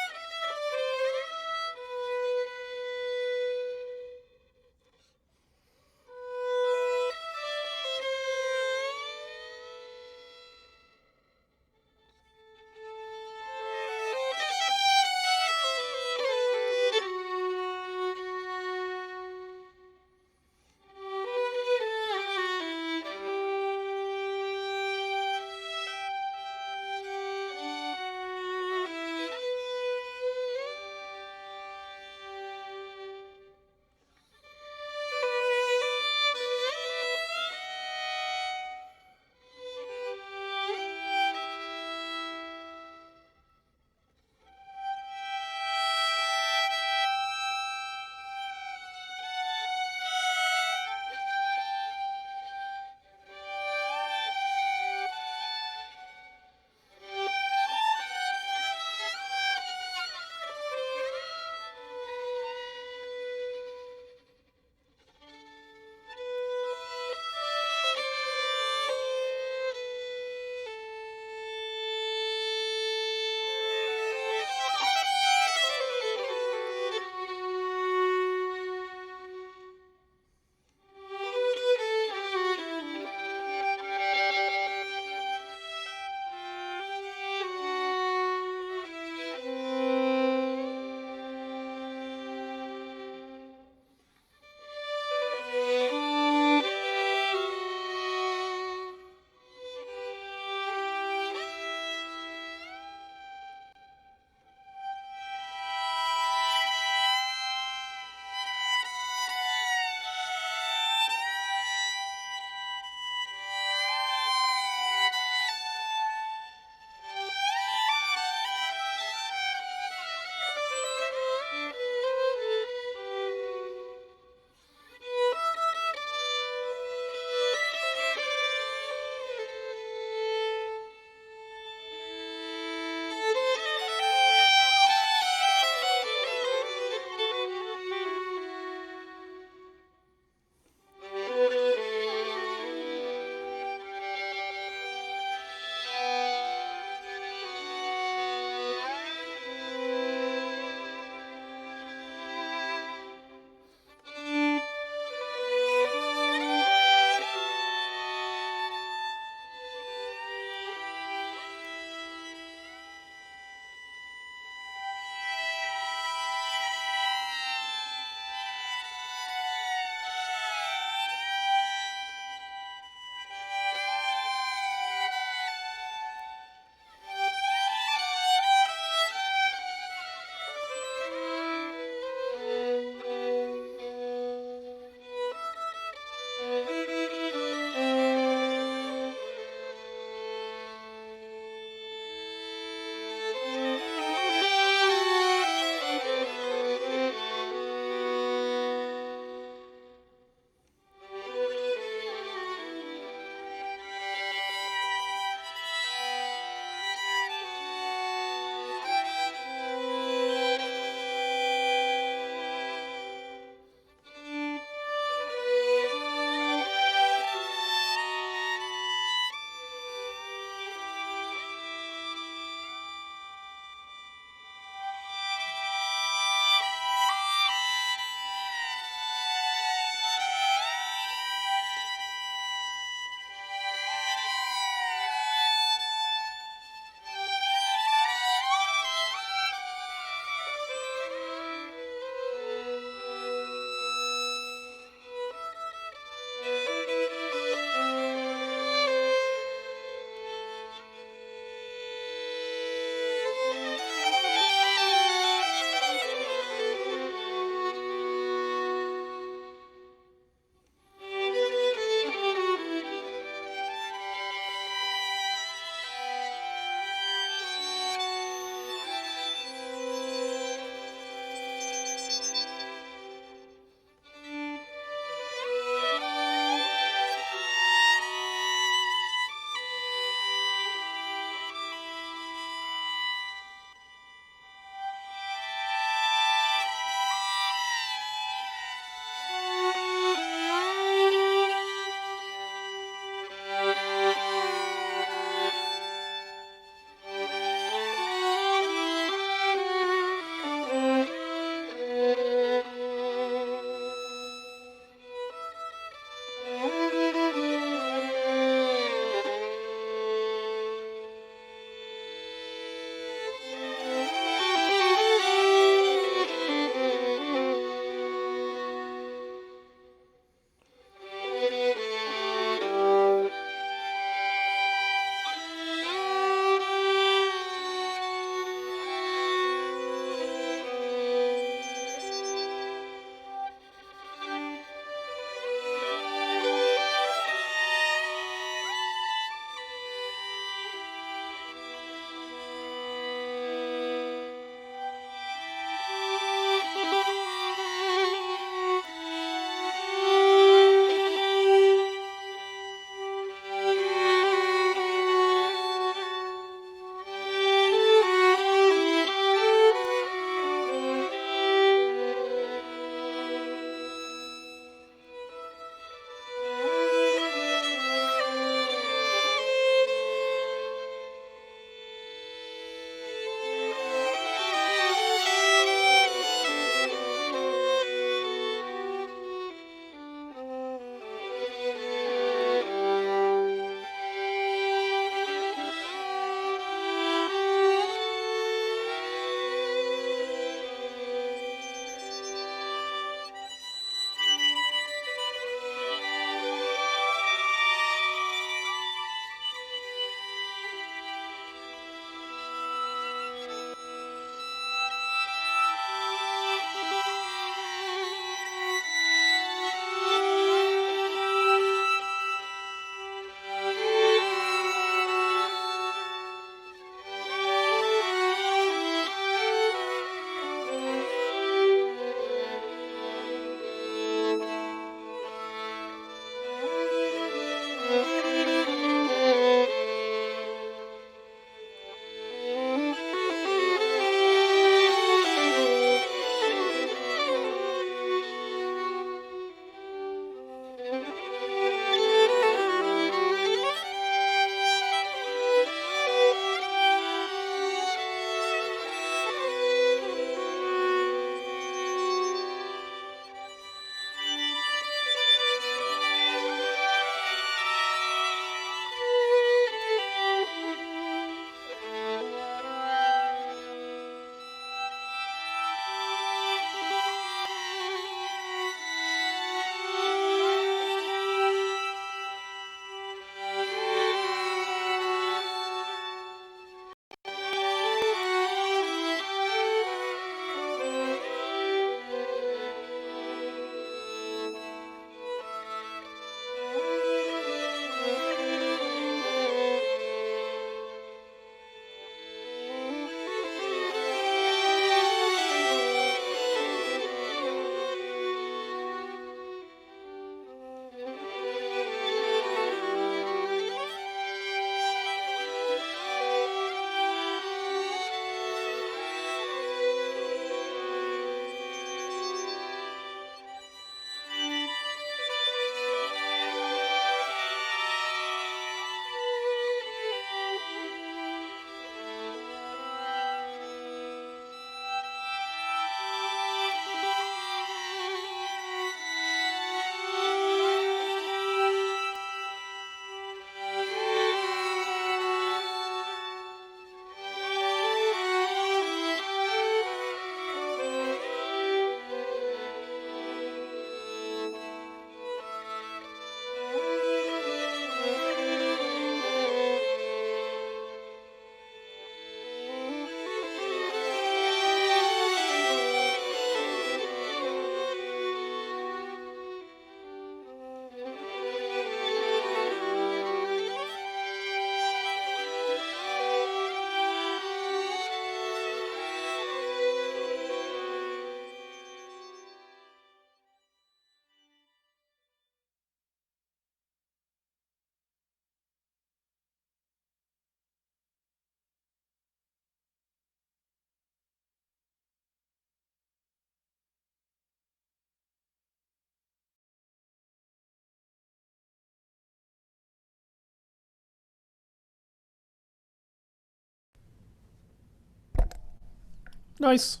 D: Nice.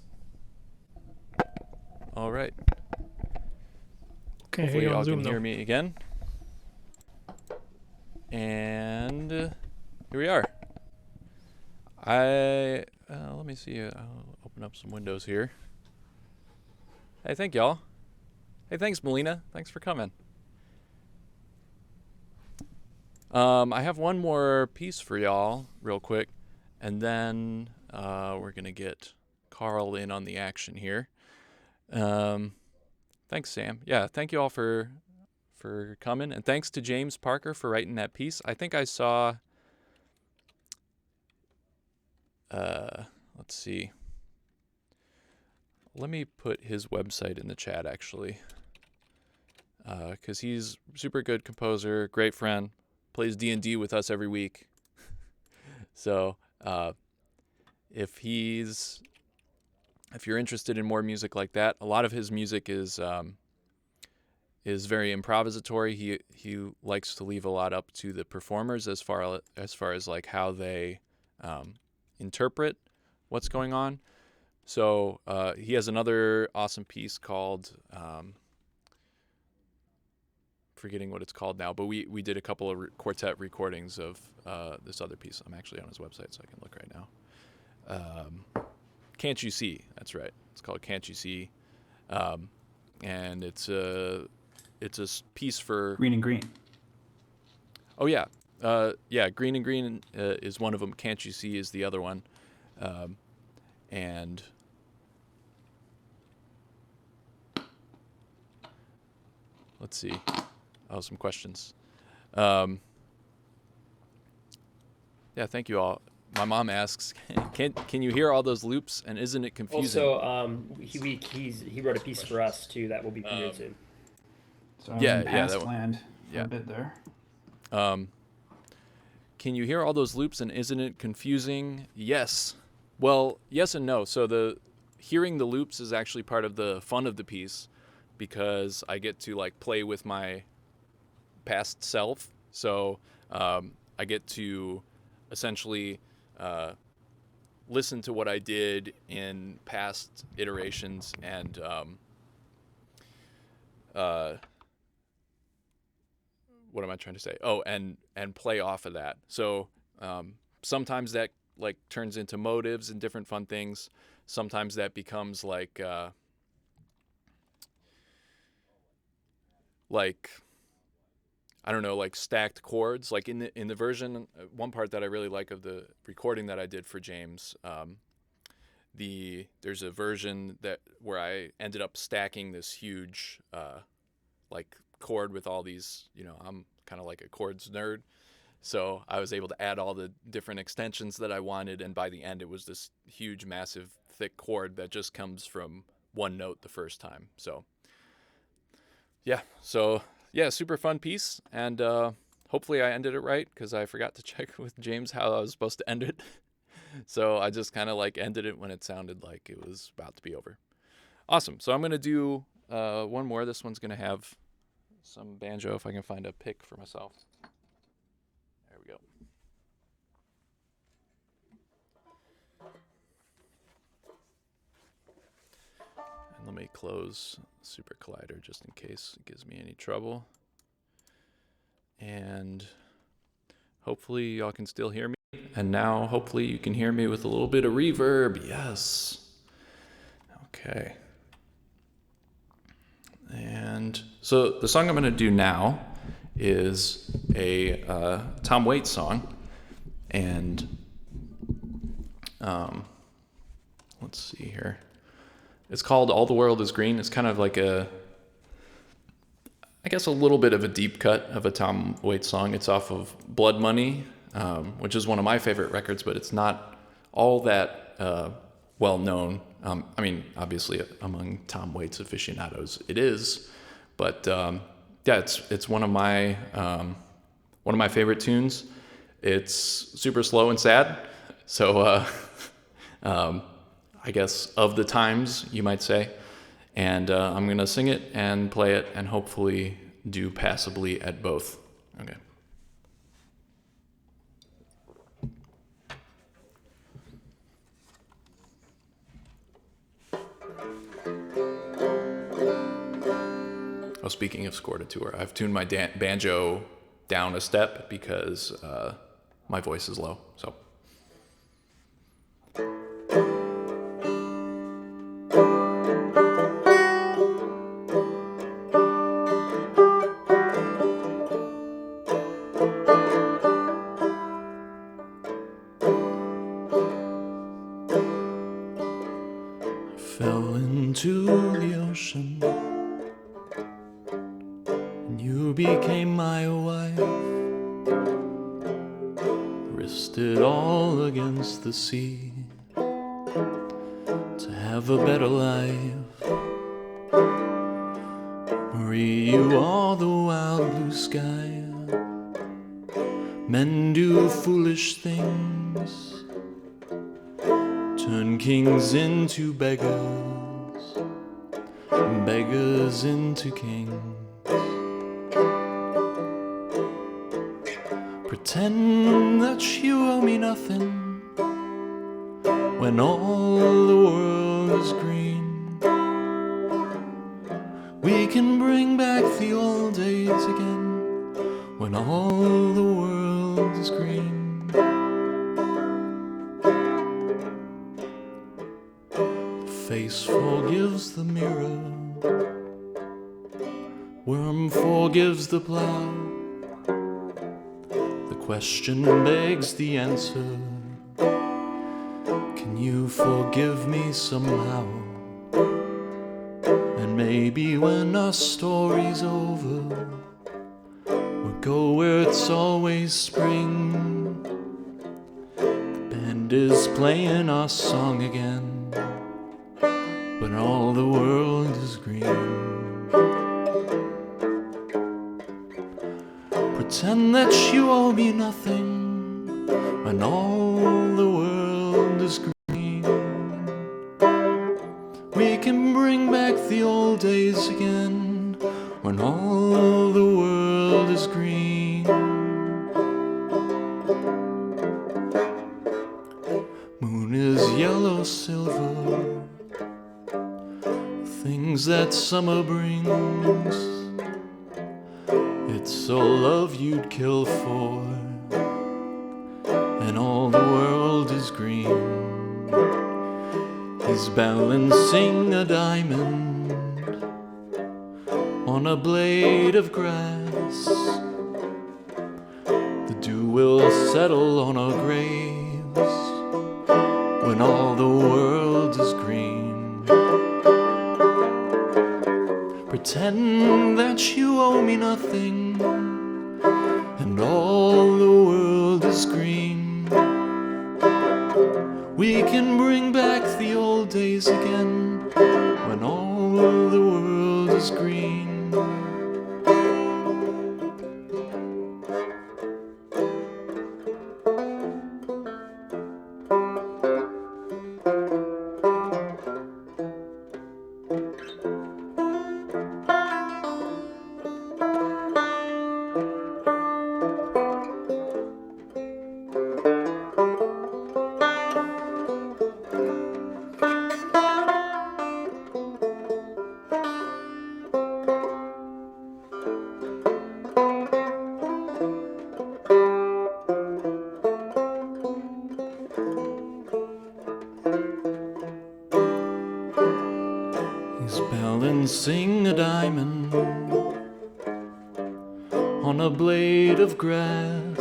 A: All right.
D: Can't hear
A: Hopefully
D: you on
A: y'all
D: Zoom
A: can
D: though.
A: hear me again. And here we are. Let me see. I'll open up some windows here. Hey, thank y'all. Hey, thanks, Melina. Thanks for coming. I have one more piece for y'all, real quick, and then we're gonna get Carl in on the action here. Thanks, Sam. Yeah, thank you all for coming, and thanks to James Parker for writing that piece. I think I saw. Let's see. Let me put his website in the chat, actually, because he's super good composer, great friend, plays D&D with us every week. So if you're interested in more music like that, a lot of his music is very improvisatory. He likes to leave a lot up to the performers as far as like how they interpret what's going on. So he has another awesome piece called forgetting what it's called now, but we did a couple of quartet recordings of this other piece. I'm actually on his website, so I can look right now. Can't You See? That's right. It's called Can't You See, and it's a piece for
B: Green and Green.
A: Oh yeah, Green and Green is one of them. Can't You See is the other one, and let's see. Oh, some questions. Yeah, thank you all. My mom asks, can you hear all those loops, and isn't it confusing?
C: Also, he wrote a piece for us too that will be premiered soon.
B: So I was in past
A: that one.
B: land for
A: Yeah.
B: a bit there.
A: Can you hear all those loops, and isn't it confusing? Yes. Well, yes and no. So hearing the loops is actually part of the fun of the piece, because I get to like play with my past self. So I get to essentially listen to what I did in past iterations and what am I trying to say? Oh, and play off of that. So sometimes that like turns into motives and different fun things. Sometimes that becomes like I don't know, like stacked chords. Like in the version, one part that I really like of the recording that I did for James, there's a version where I ended up stacking this huge like chord with all these. I'm kind of like a chords nerd, so I was able to add all the different extensions that I wanted, and by the end, it was this huge, massive, thick chord that just comes from one note the first time. So yeah, super fun piece, and hopefully I ended it right, because I forgot to check with James how I was supposed to end it. So I just kind of like ended it when it sounded like it was about to be over. Awesome. So I'm going to do one more. This one's going to have some banjo, if I can find a pick for myself. There we go. And let me close Super Collider just in case it gives me any trouble. And hopefully y'all can still hear me. And now hopefully you can hear me with a little bit of reverb. Yes. Okay. And so the song I'm going to do now is a Tom Waits song. And let's see here. It's called All the World is Green. It's kind of like I guess a little bit of a deep cut of a Tom Waits song. It's off of Blood Money, which is one of my favorite records, but it's not all that well known. I mean, obviously among Tom Waits aficionados, it is, but yeah, it's one of my favorite tunes. It's super slow and sad, so I guess of the times, you might say. And I'm going to sing it and play it and hopefully do passably at both. Okay. Oh, speaking of score to tour, I've tuned my banjo down a step because my voice is low. So. Fell into the ocean, and you became my wife. Risked it all against the sea to have a better life. Marie, you are the wild blue sky. Men do foolish things, turn kings into beggars, and beggars into kings. Pretend that you owe me nothing when all the world is green. We can bring back the old days again when all the world is green. Face forgives the mirror, worm forgives the plow. The question begs the answer, can you forgive me somehow? And maybe when our story's over, we'll go where it's always spring. The band is playing our song again when all the world is green. Pretend that you owe me nothing when all the world is green. We can bring back the old days again when all the world is green. Moon is yellow silver, things that summer brings. It's all love you'd kill for, and all the world is green. He's balancing a diamond on a blade of grass. The dew will settle on our graves when all the world is green. Pretend that you owe me nothing and all the world is green. We can bring back the old days again when all the world is green. He's balancing a diamond on a blade of grass.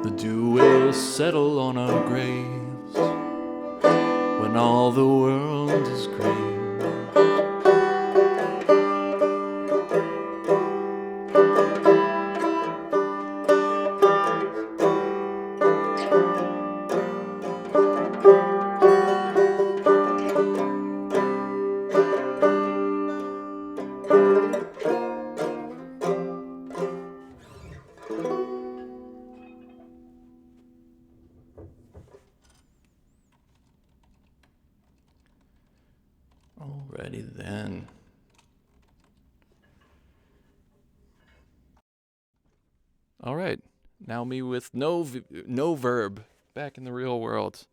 A: The dew will settle on our graves when all the world is green. Alrighty then. All right, now me with no verb back in the real world.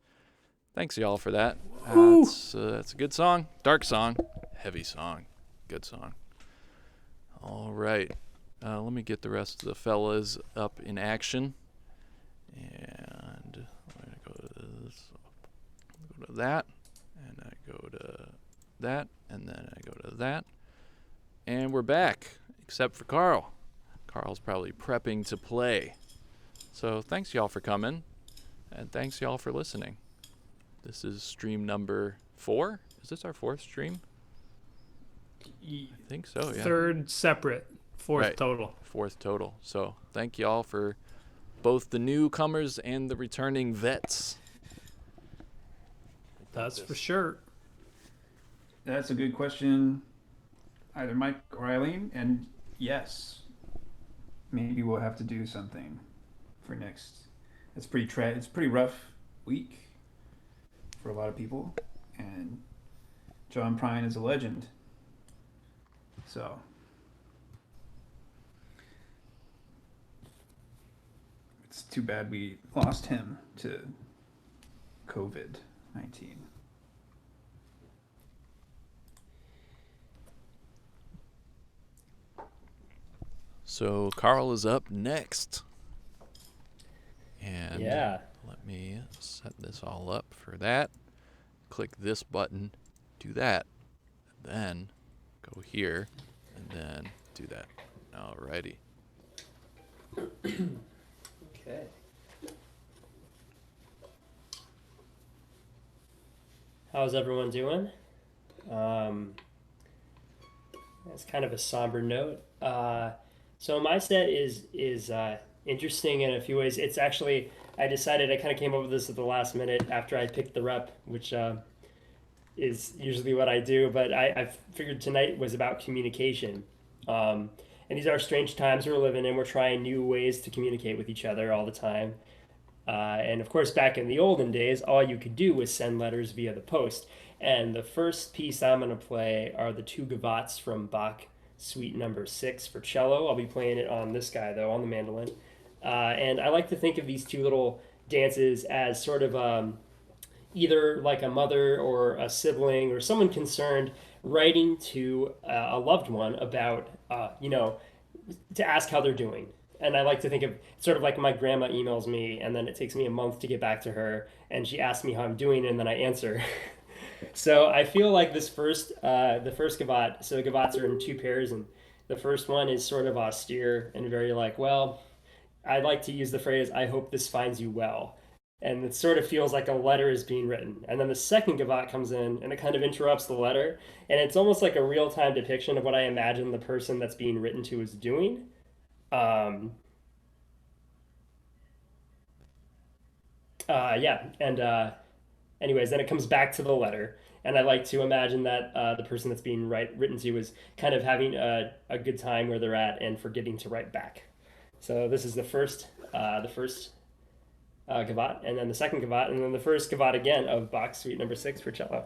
A: Thanks y'all for that. It's a good song, dark song, heavy song. Good song. All right. Let me get the rest of the fellas up in action. And I'm going to go to this, go to that, and I go to that, and then I go to that. And we're back, except for Carl. Carl's probably prepping to play. So thanks y'all for coming, and thanks y'all for listening. This is stream number 4. Is this our 4th stream? I think so, yeah.
D: 3rd separate, 4th
A: Right.
D: total.
A: 4th total. So thank y'all for both the newcomers and the returning vets.
D: That's for sure.
B: That's a good question. Either Mike or Eileen, and yes, maybe we'll have to do something for next. It's pretty rough week for a lot of people, and John Prine is a legend. So it's too bad we lost him to COVID-19.
A: So Carl is up next. And
C: Yeah.
A: let me set this all up for that. Click this button, do that, and then go here, and then do that. Alrighty.
C: Okay. How's everyone doing? That's kind of a somber note. So my set is interesting in a few ways. It's actually, I decided, I kind of came up with this at the last minute after I picked the rep, which is usually what I do, but I figured tonight was about communication. And these are strange times we're living in. We're trying new ways to communicate with each other all the time. And of course, back in the olden days, all you could do was send letters via the post. And the first piece I'm going to play are the 2 gavots from Bach Suite Number 6 for cello. I'll be playing it on this guy, though, on the mandolin. And I like to think of these 2 little dances as sort of either like a mother or a sibling or someone concerned writing to a loved one about, to ask how they're doing. And I like to think of sort of like my grandma emails me, and then it takes me a month to get back to her, and she asks me how I'm doing, and then I answer. So I feel like the first gavotte, so the gavots are in 2 pairs, and the first one is sort of austere and very like, well, I like to use the phrase, I hope this finds you well. And it sort of feels like a letter is being written. And then the second gavotte comes in, and it kind of interrupts the letter, and it's almost like a real-time depiction of what I imagine the person that's being written to is doing. Anyways, then it comes back to the letter, and I like to imagine that the person that's being written to is kind of having a good time where they're at and forgetting to write back. So this is the first gavotte, and then the second gavotte, and then the first gavotte again of Bach Suite Number 6 for cello.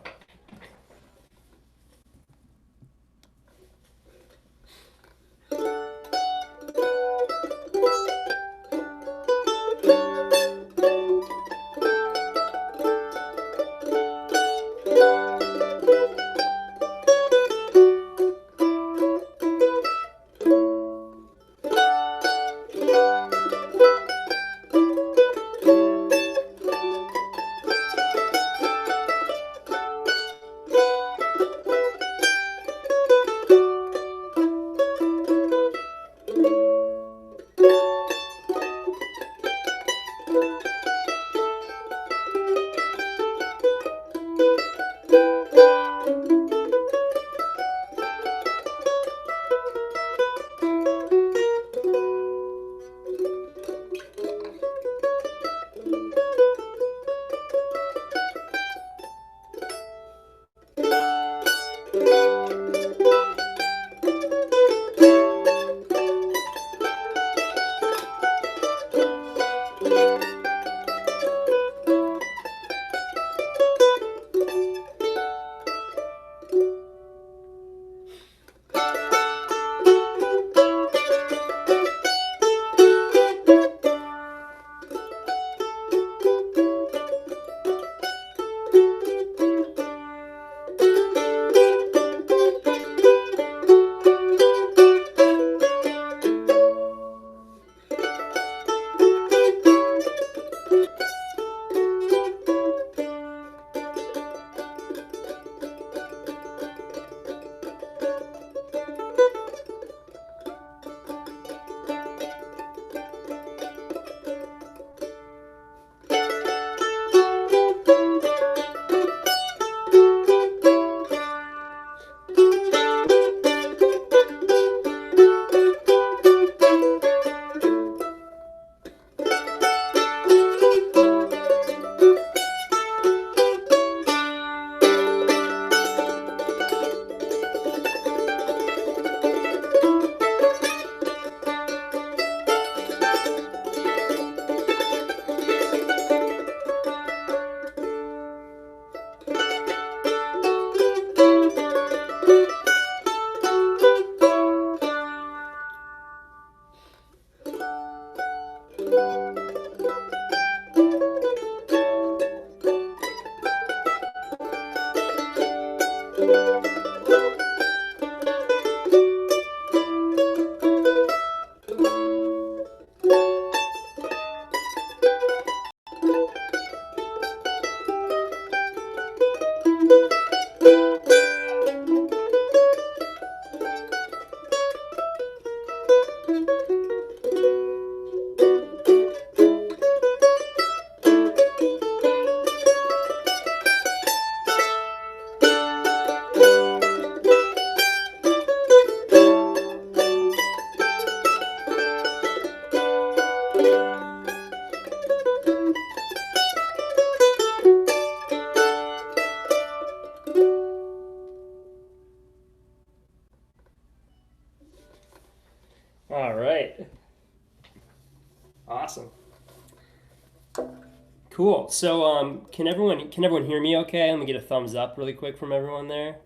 C: Cool. So, can everyone hear me okay? Let me get a thumbs up really quick from everyone there.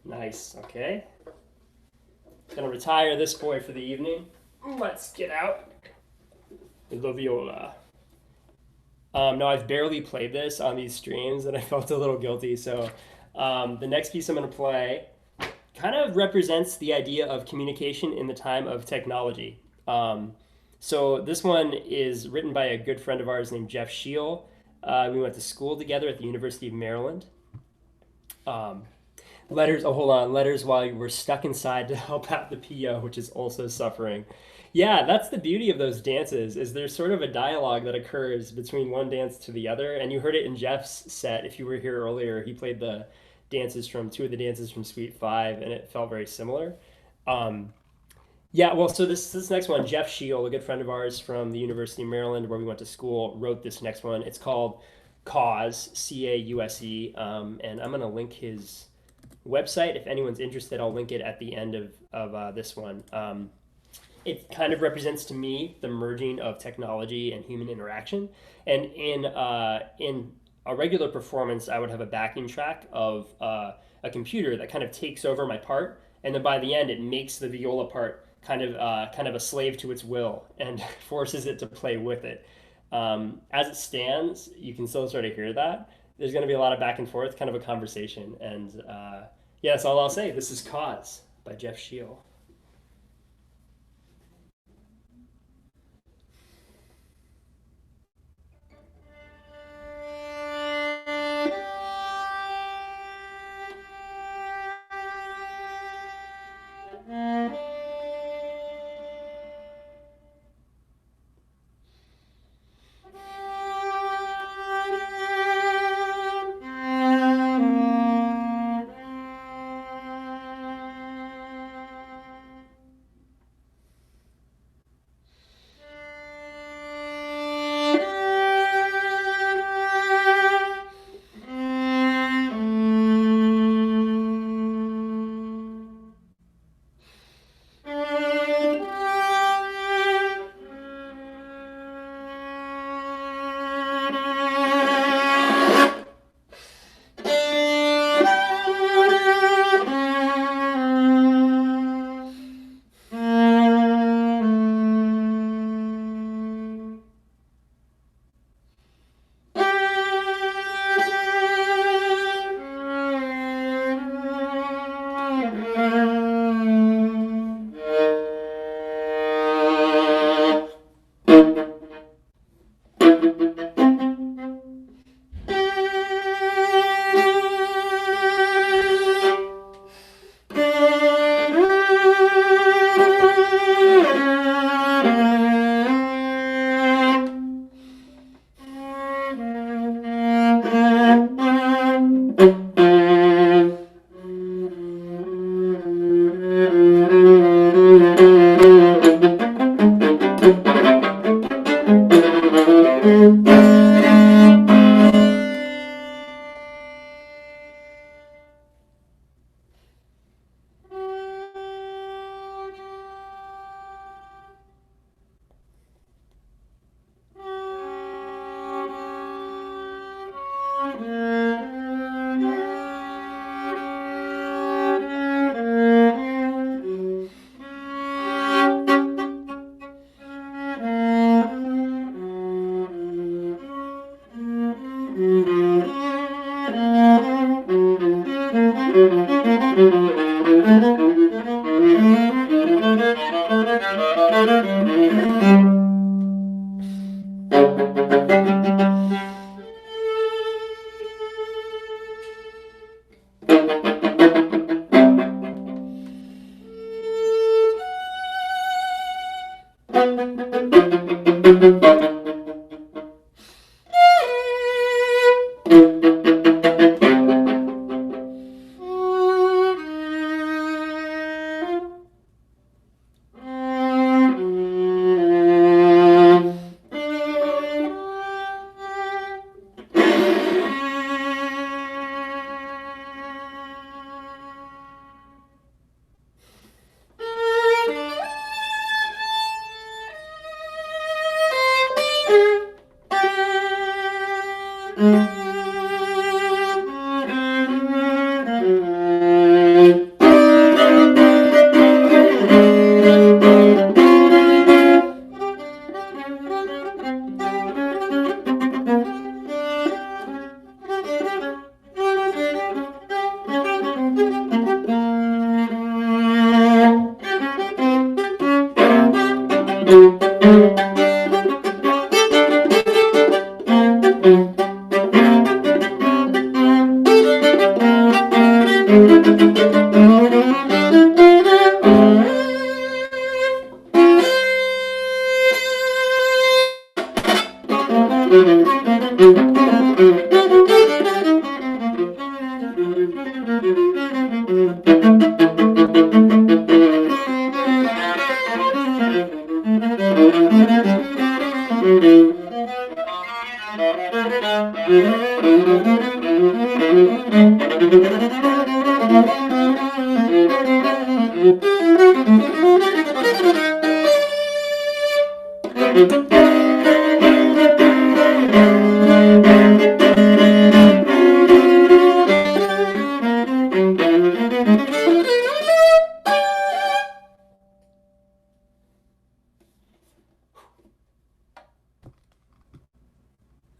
C: Nice. Okay. Gonna retire this boy for the evening. Let's get out the viola. No, I've barely played this on these streams, and I felt a little guilty. So, the next piece I'm gonna play kind of represents the idea of communication in the time of technology. So this one is written by a good friend of ours named Jeff Scheel. We went to school together at the University of Maryland. Um, letters, oh, hold on. Letters while you were stuck inside to help out the PO, which is also suffering. Yeah, that's the beauty of those dances is there's sort of a dialogue that occurs between one dance to the other. And you heard it in Jeff's set. If you were here earlier, he played the dances from two of the dances from Suite 5, and it felt very similar. Um, yeah, well, so this next one, Jeff Scheel, a good friend of ours from the University of Maryland, where we went to school, wrote this next one. It's called Cause, Cause, and I'm gonna link his website if anyone's interested. I'll link it at the end of this one. It kind of represents to me the merging of technology and human interaction. And in a regular performance, I would have a backing track of a computer that kind of takes over my part, and then by the end, it makes the viola part kind of a slave to its will and forces it to play with it. As it stands, you can still sort of hear that. There's going to be a lot of back and forth, kind of a conversation, and yeah, that's all I'll say. This is Cause by Jeff Scheel.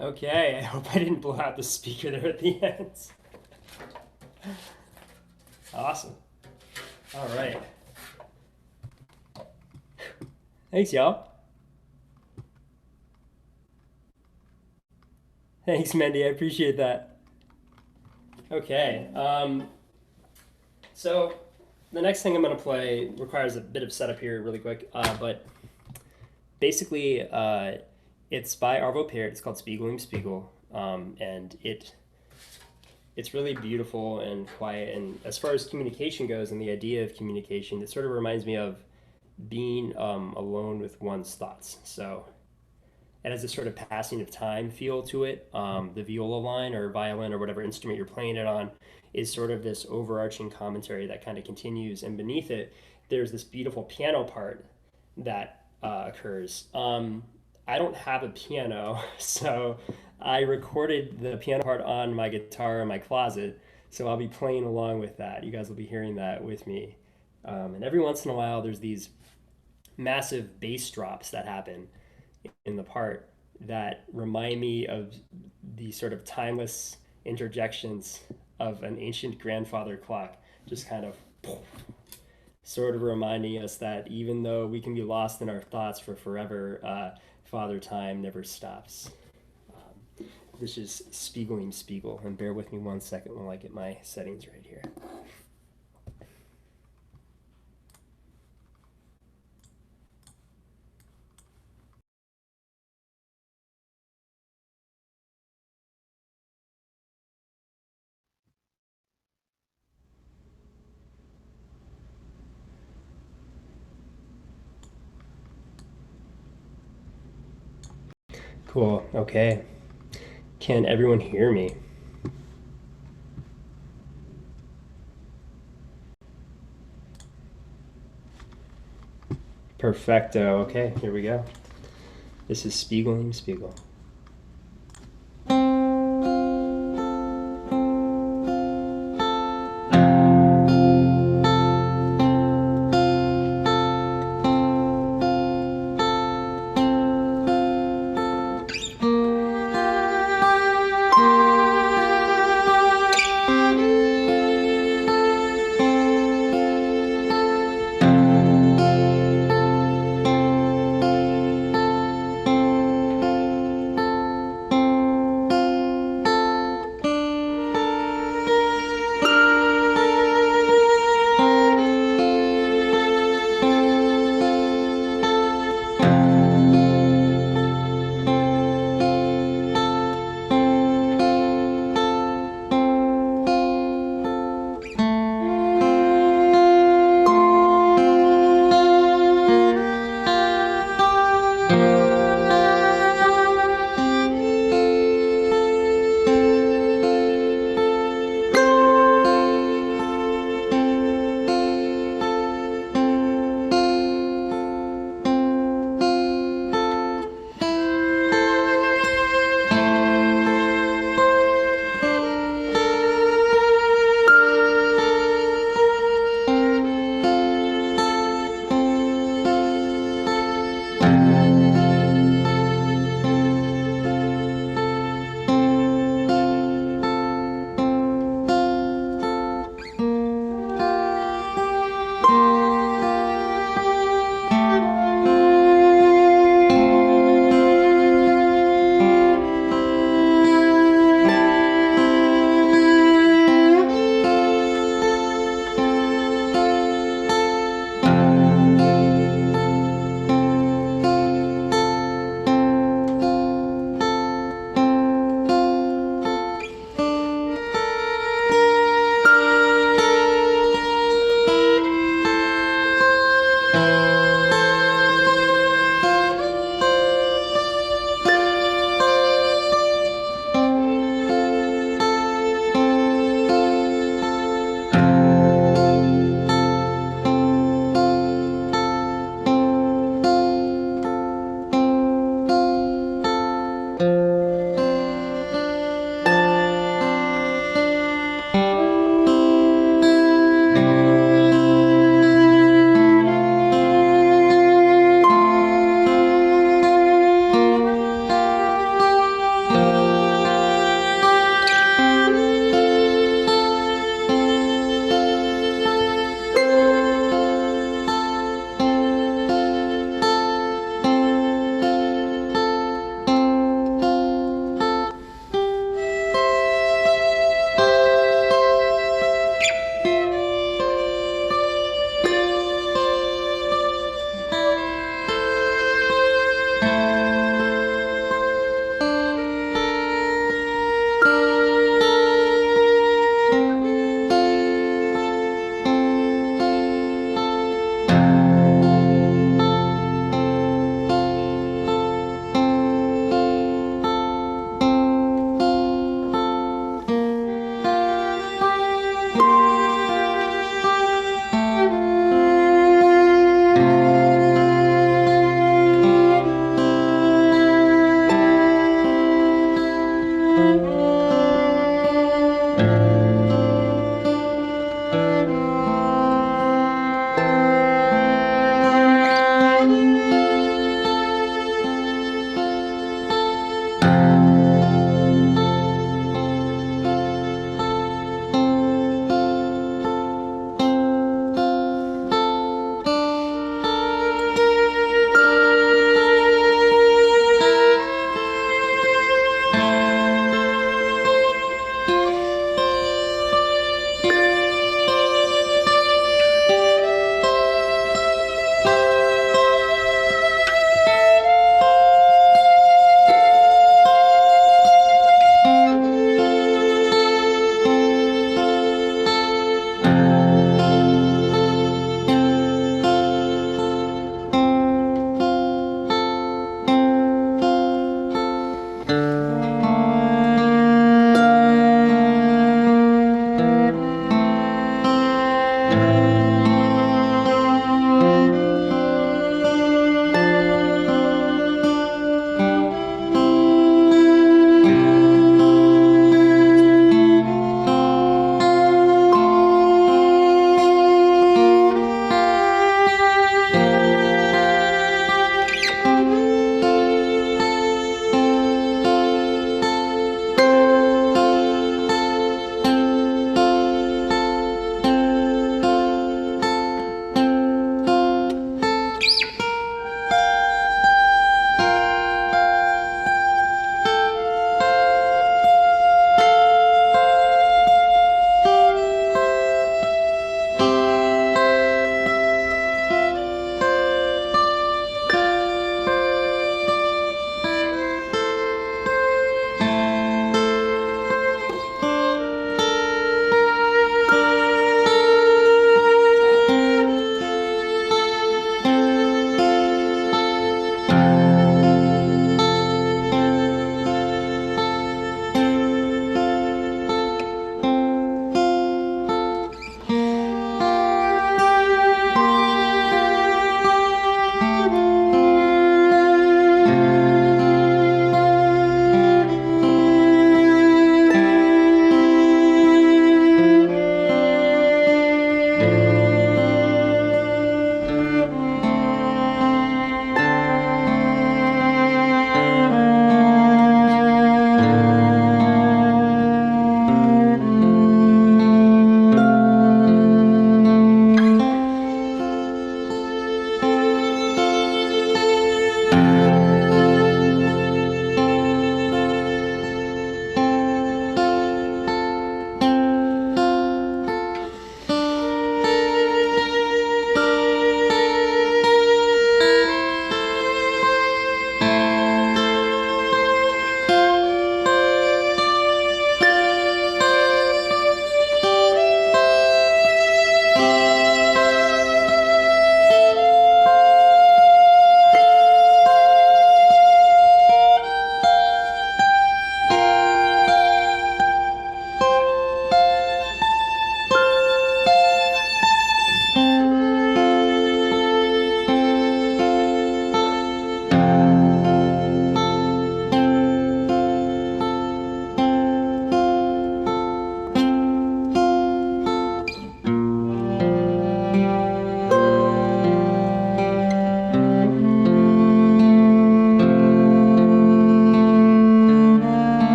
C: Okay, I hope I didn't blow out the speaker there at the end. Awesome. All right. Thanks, y'all. Thanks, Mendy. I appreciate that. Okay. So the next thing I'm going to play requires a bit of setup here really quick, but basically it's by Arvo Pärt. It's called Spiegel im Spiegel, and it's really beautiful and quiet. And as far as communication goes and the idea of communication, it sort of reminds me of being alone with one's thoughts. So it has this sort of passing of time feel to it. The viola line or violin or whatever instrument you're playing it on is sort of this overarching commentary that kind of continues. And beneath it, there's this beautiful piano part that occurs. I don't have a piano, so I recorded the piano part on my guitar in my closet. So I'll be playing along with that. You guys will be hearing that with me. And every once in a while, there's these massive bass drops that happen in the part that remind me of the sort of timeless interjections of an ancient grandfather clock, just kind of sort of reminding us that even though we can be lost in our thoughts for forever, Father Time never stops. This is Spiegel im Spiegel, and bear with me 1 second while I get my settings right here. Cool. Okay. Can everyone hear me? Perfecto. Okay, here we go. This is Spiegel im Spiegel.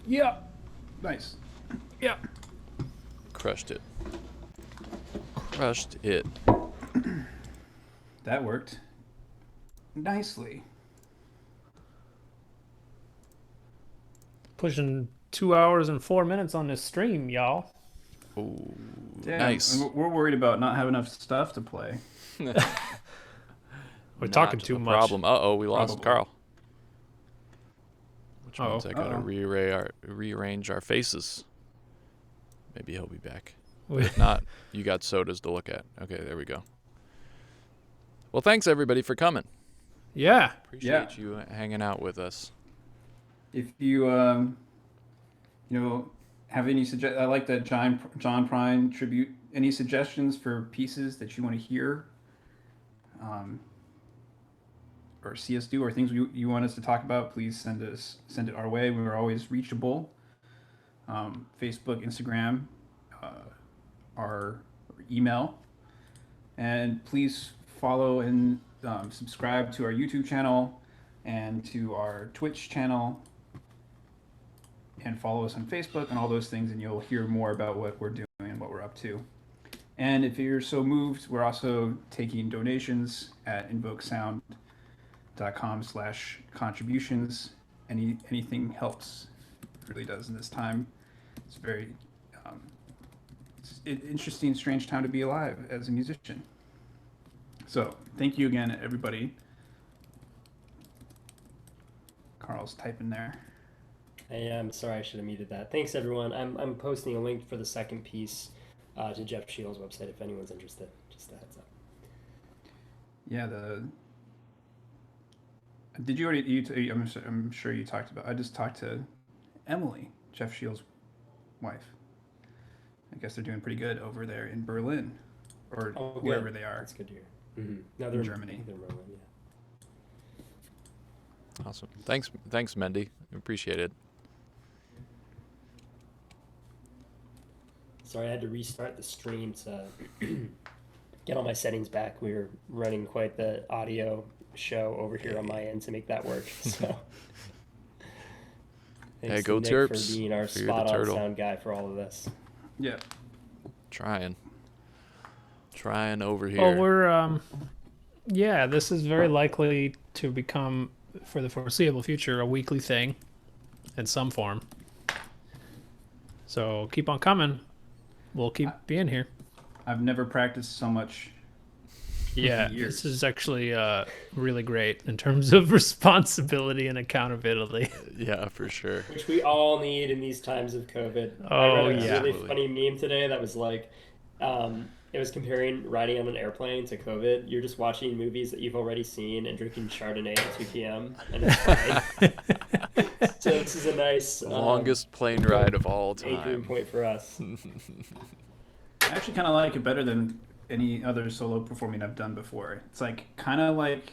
D: Yeah.
B: Nice.
D: Yeah.
A: Crushed it. Crushed it.
B: That worked nicely.
D: Pushing 2 hours and 4 minutes on this stream, y'all.
A: Ooh,
B: Damn,
A: nice.
B: and we're worried about not having enough stuff to play.
D: We're
A: Not
D: talking too
A: a
D: much.
A: problem. Uh-oh, we lost
B: Probably.
A: Carl. Which
D: Uh-oh.
A: means I gotta rearrange our faces. Maybe he'll be back. But if not, you got sodas to look at. Okay, there we go. Well, thanks everybody for coming.
D: Yeah.
A: Appreciate you hanging out with us.
B: If you have any I like that John Prine tribute. Any suggestions for pieces that you want to hear, or see us do, or things you want us to talk about? Please send it our way. We're always reachable. Facebook, Instagram, our email, and please follow and subscribe to our YouTube channel and to our Twitch channel. And follow us on Facebook and all those things, and you'll hear more about what we're doing and what we're up to. And if you're so moved, we're also taking donations at invokesound.com/contributions. Anything helps. It really does in this time. It's very interesting, strange time to be alive as a musician. So thank you again, everybody. Carl's typing there.
C: I'm sorry, I should have muted that. Thanks, everyone. I'm posting a link for the second piece to Jeff Shields' website if anyone's interested. Just a heads up.
B: Yeah, did you already? I'm sure you talked about. I just talked to Emily, Jeff Shields' wife. I guess they're doing pretty good over there in Berlin, or wherever they are.
C: That's good to hear. Mm-hmm. No, they're
B: in Germany.
C: They're in Berlin, yeah.
A: Awesome. Thanks, Mendy. Appreciate it.
C: Sorry, I had to restart the stream to get all my settings back. We were running quite the audio show over here on my end to make that work. So, thanks
A: go
C: to Nick
A: Terps.
C: for being our
A: You're the
C: spot-on
A: turtle.
C: sound guy for all of this.
B: Yeah.
A: Trying over here.
D: Well, we're this is very likely to become, for the foreseeable future, a weekly thing in some form. So keep on coming. We'll keep being here.
B: I've never practiced so much.
D: Yeah,
B: years.
D: this is actually really great in terms of responsibility and accountability.
A: Yeah, for sure.
C: Which we all need in these times of COVID. I
D: Oh,
C: read a
D: yeah.
C: really funny meme today that was like, it was comparing riding on an airplane to COVID. You're just watching movies that you've already seen and drinking Chardonnay at 2 p.m. and it's fine. So this is a nice
A: Longest plane ride of all
C: anchoring
A: time.
C: point for us.
B: I actually kind of like it better than any other solo performing I've done before. It's like kind of like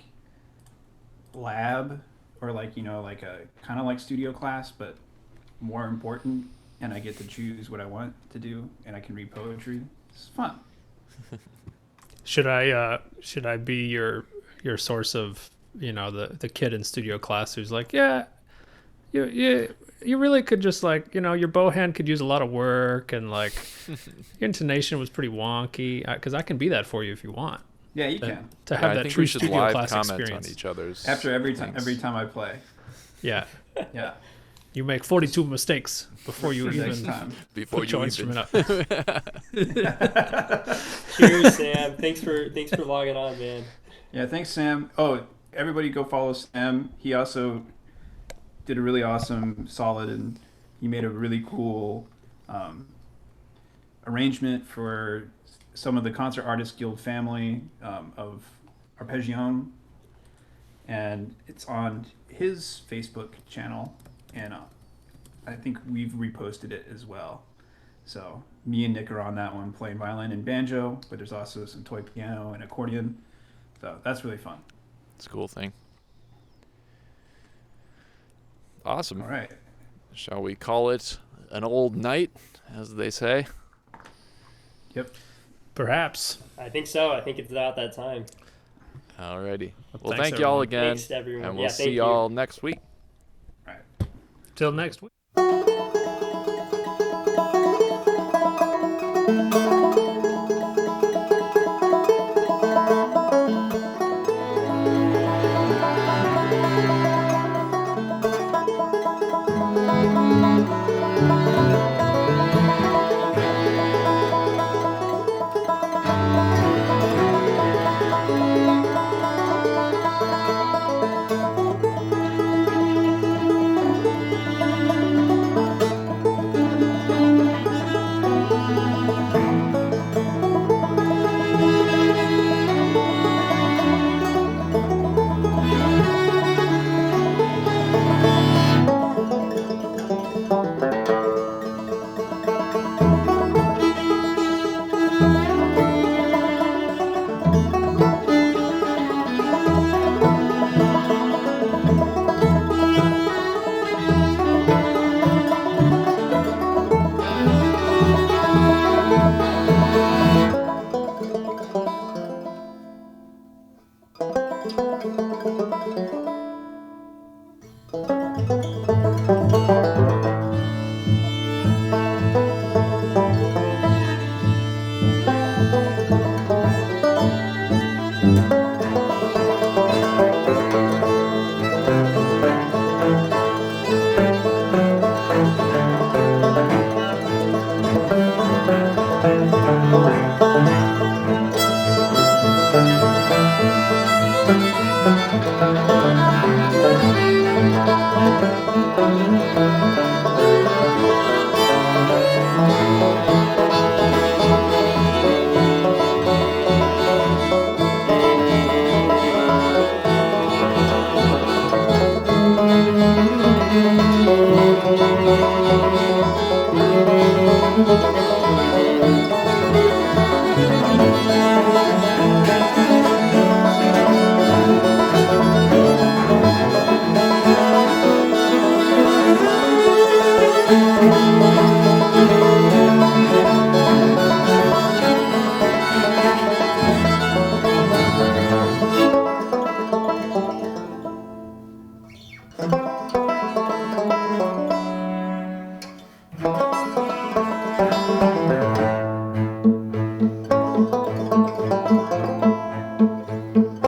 B: lab, or like like a kind of like studio class, but more important. And I get to choose what I want to do, and I can read poetry. It's fun.
D: Should I be your source of the kid in studio class who's like, you really could just like your bow hand could use a lot of work, and like your intonation was pretty wonky, because I can be that for you if you want
B: Yeah, you can.
D: to have
A: I
D: that
A: think
D: true
A: we should
D: studio
A: live
D: class
A: comment
D: experience.
A: on each other's.
B: After every
A: things.
B: time I play.
D: Yeah,
B: Yeah.
D: you make 42 mistakes before you
B: For next
D: even
B: time.
A: Before
D: put
A: you
D: your
A: even.
D: instrument up.
C: Cheers, Sam. Thanks for logging on, man.
B: Yeah, thanks, Sam. Oh, everybody go follow Sam. He also did a really awesome solid, and he made a really cool arrangement for some of the Concert Artists Guild family of Arpeggione. And it's on his Facebook channel, and I think we've reposted it as well. So me and Nick are on that one, playing violin and banjo, but there's also some toy piano and accordion. So that's really fun.
A: It's a cool thing. Awesome.
B: All right.
A: Shall we call it an old night, as they say?
B: Yep.
D: Perhaps.
C: I think so. I think it's about that time.
A: Alrighty. Well,
D: thanks,
A: thank y'all
D: everyone.
A: again,
C: Thanks to everyone.
A: and
C: Yeah,
A: we'll
C: thank
A: see
C: you.
A: y'all next week.
B: All right.
D: Till next week.